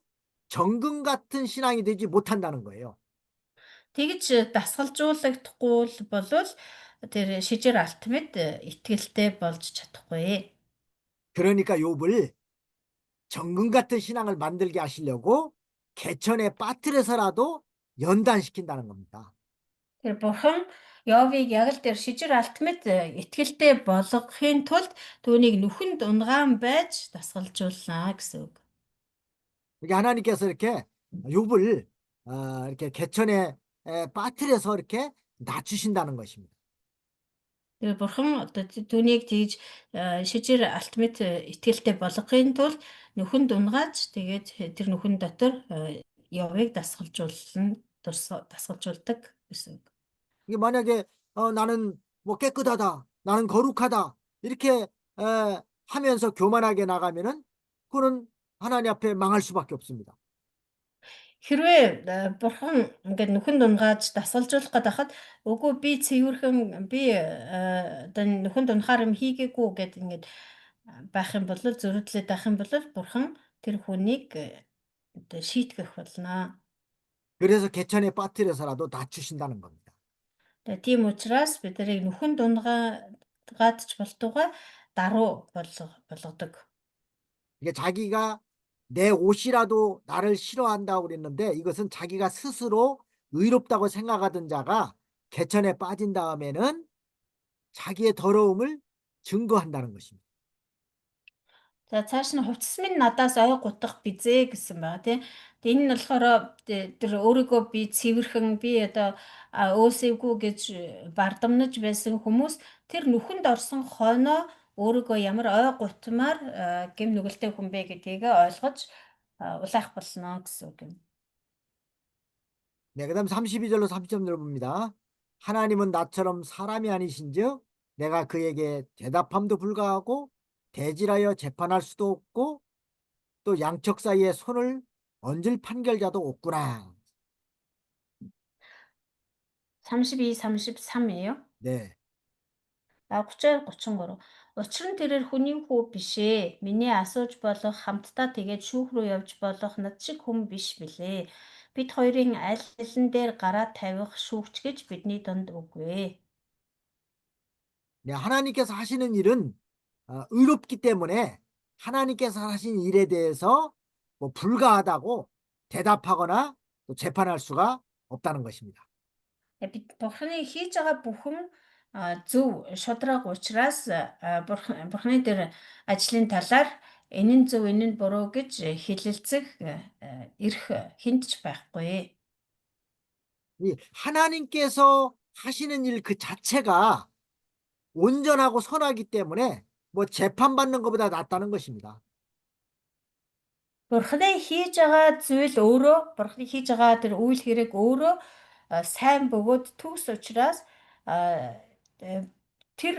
정금 같은 신앙이 되지 못한다는 거예요. Тэгж дасгалжуулагдахгүй болвол тэр шижир алтмид итгэлтэй болж чадахгүй. 그러니까 욥을 정금 같은 신앙을 만들게 하시려고 개천에 빠뜨려서라도 연단시킨다는 겁니다. Тэр бурхан Йовыг яг л тэр шижир алтмид итгэлтэй болгохын тулд түүнийг нүхэнд унгаан байж дасгалжуулнаа гэсэн үг. 이게 하나님께서 이렇게 욥을 이렇게 개천에 빠뜨려서 이렇게 낮추신다는 것입니다. Тэр бурхан одоо түүнийг тийж шижир алтмид итгэлтэй болгохын тулд нүхэнд унгааж тэгээд тэр нүхэн дотор Йовыг дасгалжуулдаг гэсэн үг. 이게 만약에 나는 뭐 깨끗하다, 나는 거룩하다 이렇게 하면서 교만하게 나가면은 그거는 하나님 앞에 망할 수밖에 없습니다. Хэрвээ бурхан ингээд нүхэн дунгааж дасгалжуулах гээд хахад үгүй би цэвэрхэн би одоо нүхэн дунахаар юм хийгээгүй гэд ингээд байх юм бол зөрүүдлээд байх юм бол бурхан тэр хүнийг одоо шийтгэх болно. 그래서 개천에 빠뜨려서라도 낮추신다는 겁니다. Тэгээ тийм учраас бид нарыг нүхэн дунгаадч болтугай даруй болгодог. 이게 자기가 내 옷이라도 나를 싫어한다고 그랬는데 이것은 자기가 스스로 의롭다고 생각하던 자가 개천에 빠진 다음에는 자기의 더러움을 증거한다는 것입니다. За цааш нь хувцас минь надаас ой гутах бизээ гэсэн байгаа тийм. Тэгээ энэ нь болохоор тэр өөрийгөө би цэвэрхэн би одоо өөсөйгүү гэж бардамнаж байсан хүмүүс тэр нүхэнд орсон хойноо өөрийгөө ямар ой гутмаар гэм нүгэлтэй хүн бэ гэдгийг ойлгож улаах болно гэсэн үг юм. 네, 그다음 32절로 30절 봅니다. 하나님은 나처럼 사람이 아니신즉 내가 그에게 대답함도 불가하고 대질하여 재판할 수도 없고 또 양측 사이에 손을 얹을 판결자도 없구나. 32, 33이에요. 네. 32, 33. Учир нь тэрээр хүний хүү биш ээ. Миний асууж болох хамтдаа тэгээд шүүх рүү явж болох над шиг хүн биш билээ. Бид хоёрын аль алин дээр гараа тавих шүүгч гэж бидний дунд үгүй. 네, 하나님께서 하시는 일은 의롭기 때문에 하나님께서 하신 일에 대해서 뭐 불가하다고 대답하거나 또 재판할 수가 없다는 것입니다. Бид Бурханы хийж байгаа бүхэн зөв шударга учраас Бурханы дээр ажлын талаар энэ нь зөв энэ нь буруу гэж хэлэлцэх эрх хүнд ч байхгүй. 이 하나님께서 하시는 일 그 자체가 온전하고 선하기 때문에 뭐 재판받는 것보다 낫다는 것입니다. Бурханы хийж байгаа зүйл өөрөө Бурханы хийж байгаа тэр үйл хэрэг өөрөө сайн бөгөөд төгс учраас тэр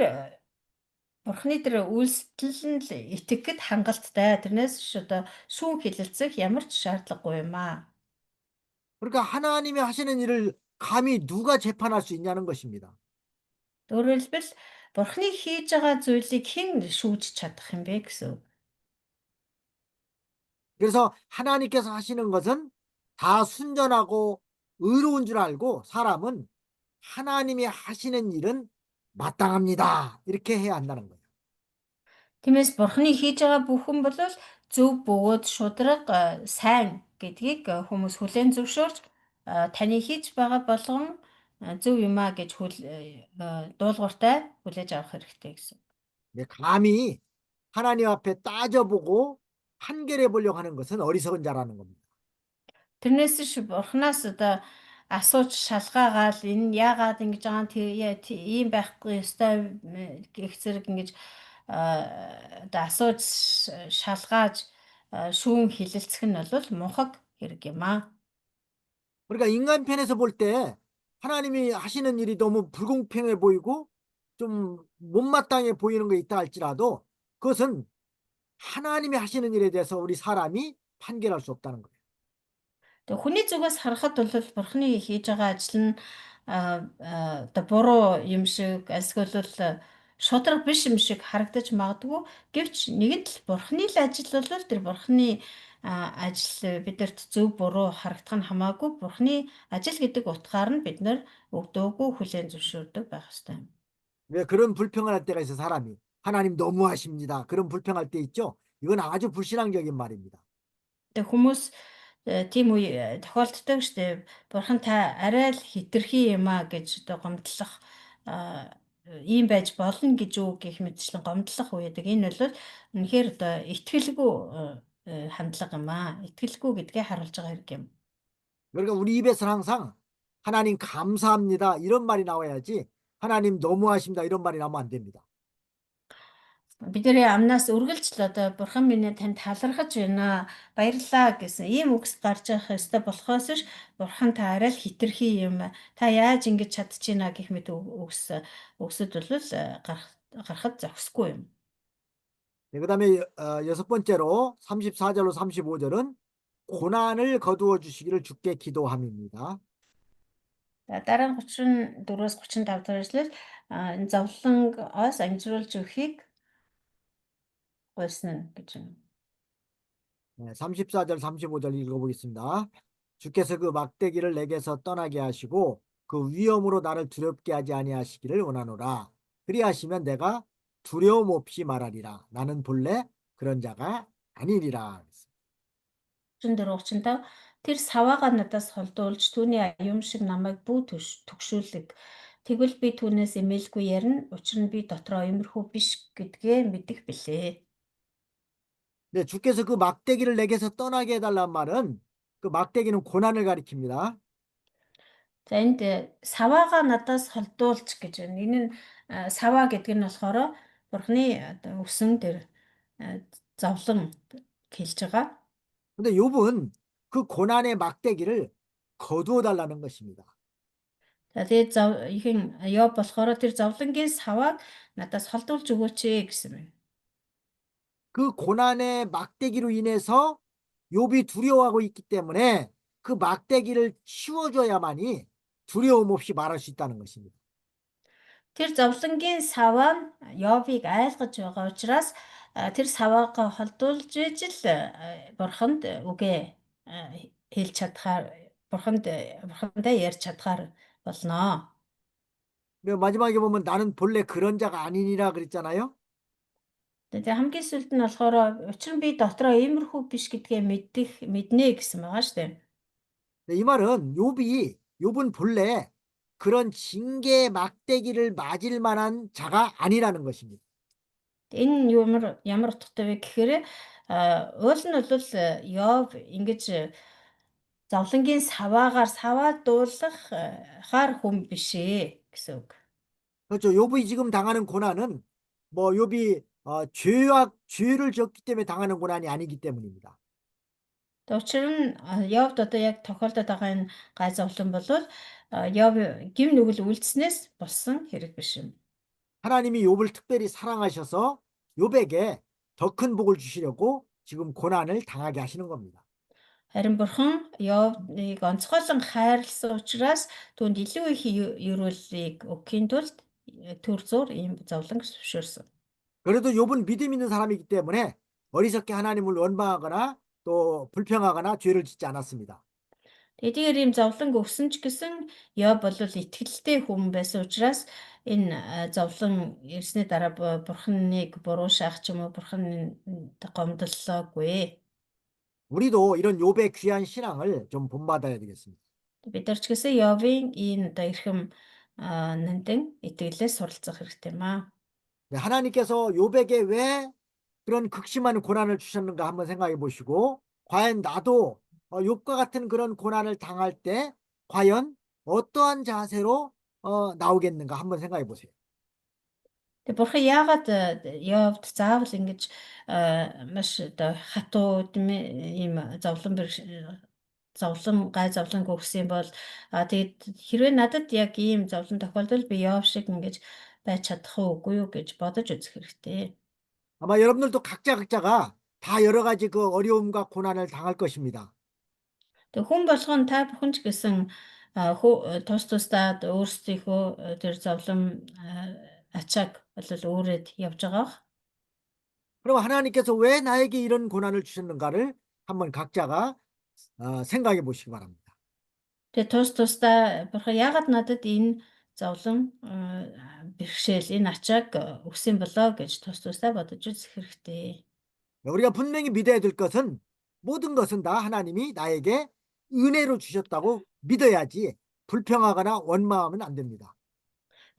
Бурханы тэр үйлстэл нь л итгэхэд хангалттай. Тэрнээс ч одоо шүүн хэлэлцэх ямар ч шаардлагагүй юм аа. 그러니까 하나님이 하시는 일을 감히 누가 재판할 수 있냐는 것입니다. Өөрөөр хэлбэл Бурханы хийж байгаа зүйлийг хэн шүүж чадах юм бэ гэсэн үг. 그래서 하나님께서 하시는 것은 다 순전하고 의로운 줄 알고 사람은 하나님이 하시는 일은 마땅합니다. 이렇게 해야 한다는 거예요. Тиймээс Бурханы хийж байгаа бүхэн бол зөв бөгөөд шударга сайн гэдгийг хүмүүс хүлээн зөвшөөрч таны хийж байгаа болгон зөв юм а гэж дуулууртай хүлээж авах хэрэгтэй гэсэн. 네, 감히 하나님 앞에 따져보고 판결해 보려고 하는 것은 어리석은 자라는 겁니다. Тэрнээс ч Бурханаас одоо асууж шалгаагаал энэ нь яагаад ингэж байгаа нь ийм байхгүй ёстой гэх зэрэг ингэж одоо асууж шалгааж шүүн хэлэлцэх нь бол мунхаг хэрэг юм аа. 그러니까 인간 편에서 볼 때 하나님이 하시는 일이 너무 불공평해 보이고 좀 못마땅해 보이는 거 있다 할지라도 그것은 하나님이 하시는 일에 대해서 우리 사람이 판결할 수 없다는 거예요. Тэгээ хүний зүгээс харахад бол Бурханы хийж байгаа ажил нь одоо буруу юм шиг эсвэл шударга биш юм шиг харагдаж магадгүй. Гэвч нэгэнт л Бурханы л ажил бол тэр Бурханы ажил бидэрт зөв буруу харагдах нь хамаагүй. Бурханы ажил гэдэг утгаар нь бид нар өгдөөгүй хүлээн зөвшөөрдөг байх ёстой. 왜 그런 불평할 때가 있어 사람이 하나님 너무하십니다. 그런 불평할 때 있죠. 이건 아주 불신앙적인 말입니다. Тэгээ хүмүүс тийм үе тохиолддог шүү дээ. Бурхан та арай л хитрхи юм а гэж одоо гомдлох ийм байж болно гэж үү гэх мэтчлэн гомдлох үедэг. Энэ бол үнэхээр одоо итгэлгүй хандлага юм а. Итгэлгүй гэдгээ харуулж байгаа хэрэг юм. 그러니까 우리 입에서는 항상 하나님 감사합니다. 이런 말이 나와야지 하나님 너무하십니다. 이런 말이 나오면 안 됩니다. Бидний амнаас үргэлжл одоо бурхан минь танд талархаж байна. Баярлалаа гэсэн ийм үгс гарч явах ёстой болохоос ш бурхан та арай л хитрхи юм. Та яаж ингэж чадчихна гэх мэт үгсэд бол гарахад зохисгүй юм. 네, 그다음에 여섯 번째로 34절로 35절은 고난을 거두어 주시기를 주께 기도함입니다. За дараа нь 34-өөс 35 дахь эшлэл энэ зовлонгоос амжруулж өгөхийг гуйсан гэж байна. 네, 34절, 35절 읽어보겠습니다. 주께서 그 막대기를 내게서 떠나게 하시고 그 위험으로 나를 두렵게 하지 아니하시기를 원하노라. 그리하시면 내가 두려움 없이 말하리라. 나는 본래 그런 자가 아니리라. 34-35 тэр саваагаа надаас холдуулж түүний аюун шиг намайг бүү түгшүүлэг. Тэгвэл би түүнээс эмээлгүй ярина. Учир нь би дотроо иймэрхүү биш гэдгээ мэдэх билээ. 네, 주께서 그 막대기를 내게서 떠나게 해달란 말은 그 막대기는 고난을 가리킵니다. За энд саваагаа надаас холдуулж гэж байна. Энэ нь саваа гэдэг нь болохоор Бурхны одоо өсөн тэр зовлон хэлж байгаа. 근데 욥은 그 고난의 막대기를 거두어 달라는 것입니다. За тэгээд ихэн Йоб болохоор тэр зовлонгийн савааг надаас холдуулж өгөөч гэсэн байна. 그 고난의 막대기로 인해서 욥이 두려워하고 있기 때문에 그 막대기를 치워줘야만이 두려움 없이 말할 수 있다는 것입니다. Тэр зовлонгийн саваа нь Йобыг айлгаж байгаа учраас тэр саваагаа холдуулж ижил бурханд үгээ хэлж чадхаар бурхандаа ярьж чадхаар болно. 그리고 마지막에 보면 나는 본래 그런 자가 아니니라 그랬잖아요. Тэгээ хамгийн сүүлд нь болохоор учир нь би дотроо иймэрхүү биш гэдгээ мэднэ гэсэн байгаа шүү дээ. 네, 이 말은 욥은 본래 그런 징계 막대기를 맞을 만한 자가 아니라는 것입니다. Энэ нь ямар утгатай вэ гэхээр уул нь бол Йов ингэж зовлонгийн саваагаар саваа дуулахаар хүн биш ээ гэсэн үг. 그렇죠. 욥이 지금 당하는 고난은 뭐 욥이 죄를 지었기 때문에 당하는 고난이 아니기 때문입니다. Тэгээ учир нь Йовд одоо яг тохиолдоод байгаа энэ гай зовлон бол Йов гим нүгэл үйлдэснээс болсон хэрэг биш юм. 하나님이 욥을 특별히 사랑하셔서 욥에게 더 큰 복을 주시려고 지금 고난을 당하게 하시는 겁니다. Харин Бурхан Йовыг онцгойлон хайрласан учраас түүнд илүү их ерөөллийг өгөхийн тулд төр зур ийм зовлон зөвшөөрсөн. 그래도 욥은 믿음 있는 사람이기 때문에 어리석게 하나님을 원망하거나 또 불평하거나 죄를 짓지 않았습니다. Тэгэхээр ийм зовлон өгсөн ч гэсэн Йов бол итгэлтэй хүн байсан учраас энэ зовлон ирсний дараа Бурханыг буруу шаах ч юм уу Бурхан гомдлоогүй. 우리도 이런 욥의 귀한 신앙을 좀 본받아야 되겠습니다. Бид нар ч гэсэн Йовын энэ одоо эрхэм нандин итгэлээс суралцах хэрэгтэй юм аа. 네, 하나님께서 욥에게 왜 그런 극심한 고난을 주셨는가 한번 생각해 보시고 과연 나도 욥과 같은 그런 고난을 당할 때 과연 어떠한 자세로 나오겠는가 한번 생각해 보세요. Тэгээ бурхан яагаад Йовд заавал ингэж маш одоо хатуу ийм гай зовлон өгсөн бол тэгээд хэрвээ надад яг ийм зовлон тохиолдол би Йов шиг ингэж байж чадах уугүй юу гэж бодож үзэх хэрэгтэй. 아마 여러분들도 각자가 다 여러 가지 그 어려움과 고난을 당할 것입니다. Тэг хүн болгон та бүхэн ч гэсэн тус тусдаа өөрсдийнхөө тэр зовлон ачааг бол өөрөд явж байгаа. 그럼 하나님께서 왜 나에게 이런 고난을 주셨는가를 한번 각자가 생각해 보시기 바랍니다. Тэгээ тус тусдаа бурхан яагаад надад энэ зовлон бэрхшээл энэ ачааг өгсөн болоо гэж тус тусдаа бодож үзэх хэрэгтэй. 우리가 분명히 믿어야 될 것은 모든 것은 다 하나님이 나에게 은혜로 주셨다고 믿어야지 불평하거나 원망하면 안 됩니다.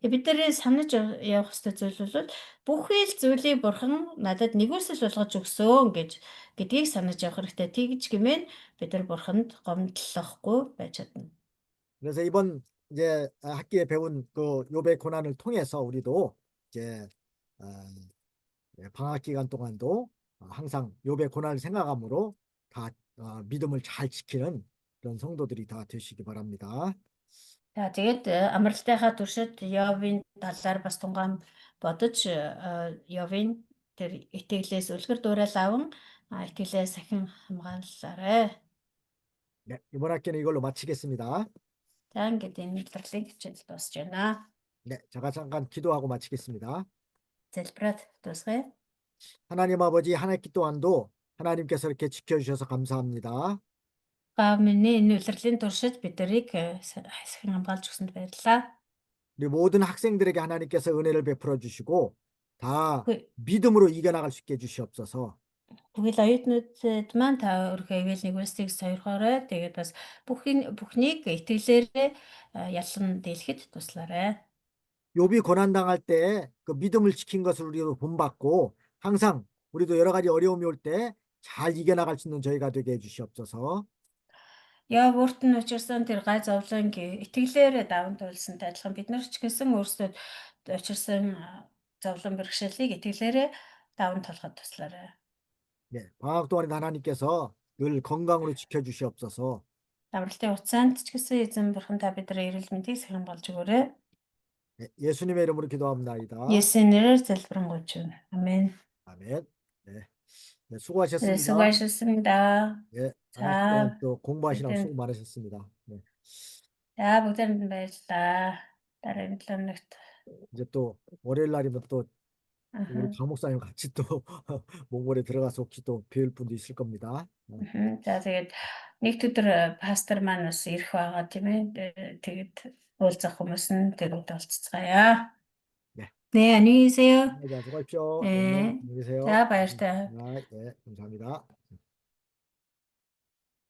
Тэгээ бид нэрээ санаж явах ёстой зүйл бол бүхий л зүйлийг бурхан надад нэгүсэл болгож өгсөн гэдгийг санаж явах хэрэгтэй. Тэгж гэмээн бид нар бурханд гомдлохгүй байж чадна. 그래서 이번 이제 학기에 배운 그 욥의 고난을 통해서 우리도 이제 방학 기간 동안도 항상 욥의 고난을 생각함으로 다 믿음을 잘 지키는 그런 성도들이 다 되시기 바랍니다. За тэгээд амралтынхаа туршид Йовын талаар бас тунгаан бодож Йовын тэр итгэлээс үлгэр дуурайл аван итгэлээ сахин хамгааллаарай. 네, 이번 학기는 이걸로 마치겠습니다. За ингээд энэ удирлын хичээл дуусж байна. 네, 제가 잠깐 기도하고 마치겠습니다. Залбираад дуусгая. 하나님 아버지, 한 학기 동안도 하나님께서 이렇게 지켜주셔서 감사합니다. Гав миний энэ удирлын туршид биднийг сахин хамгаалж өгсөнд баярлалаа. 우리 모든 학생들에게 하나님께서 은혜를 베풀어 주시고 다 Үгүй 믿음으로 이겨나갈 수 있게 해주시옵소서. Тэгвэл оюутнуудад маань та өөрийнхөө ивэл нэгүсийг сойрхоорой. Тэгээд бас бүхнийг итгэлээрээ ялан дийлэхэд туслаарай. 욥이 고난당할 때 그 믿음을 지킨 것을 우리도 본받고 항상 우리도 여러 가지 어려움이 올 때 잘 이겨나갈 수 있는 저희가 되게 해주시옵소서. Яа бүрт нь учирсан тэр гай зовлон итгэлээрээ даван туулсантай адилхан бид нар ч гэсэн өөрсдөө учирсан зовлон бэрхшээлийг итгэлээрээ даван туулахад туслаарай. 네, 방학 동안에 하나님께서 늘 건강으로 지켜주시옵소서. Давралтын хугацаанд ч гэсэн эзэн бурхан та бидний эрүүл мэндийг сахин болж өгөөрэй. 네, 예수님의 이름으로 기도합니다. Есүсийн нэрээр залбирanгуйч байна. Амен. 아멘. 네, 네, 수고하셨습니다. 수고하셨습니다. 네, 자, 방학 동안 또 공부하시느라 일단- 수고 많으셨습니다. 네, За бүгдэнд нь баярлалаа. Дараагийн 7 өнөخت. 이제 또 월요일 날이면 또 아하. 우리 강 목사님 같이 또 몽골에 들어가서 혹시 또 배울 분도 있을 겁니다. За тэгээд нэгд өдөр пастор маань бас ирэх байгаа тийм ээ. Тэгээд уулзах хүмүүс нь тэгээд уулзцгаая. 네. 네, 안녕히 계세요. 네, 자, 수고하십시오. 네. 안녕히 계세요. 자, баяртай. 네, 감사합니다.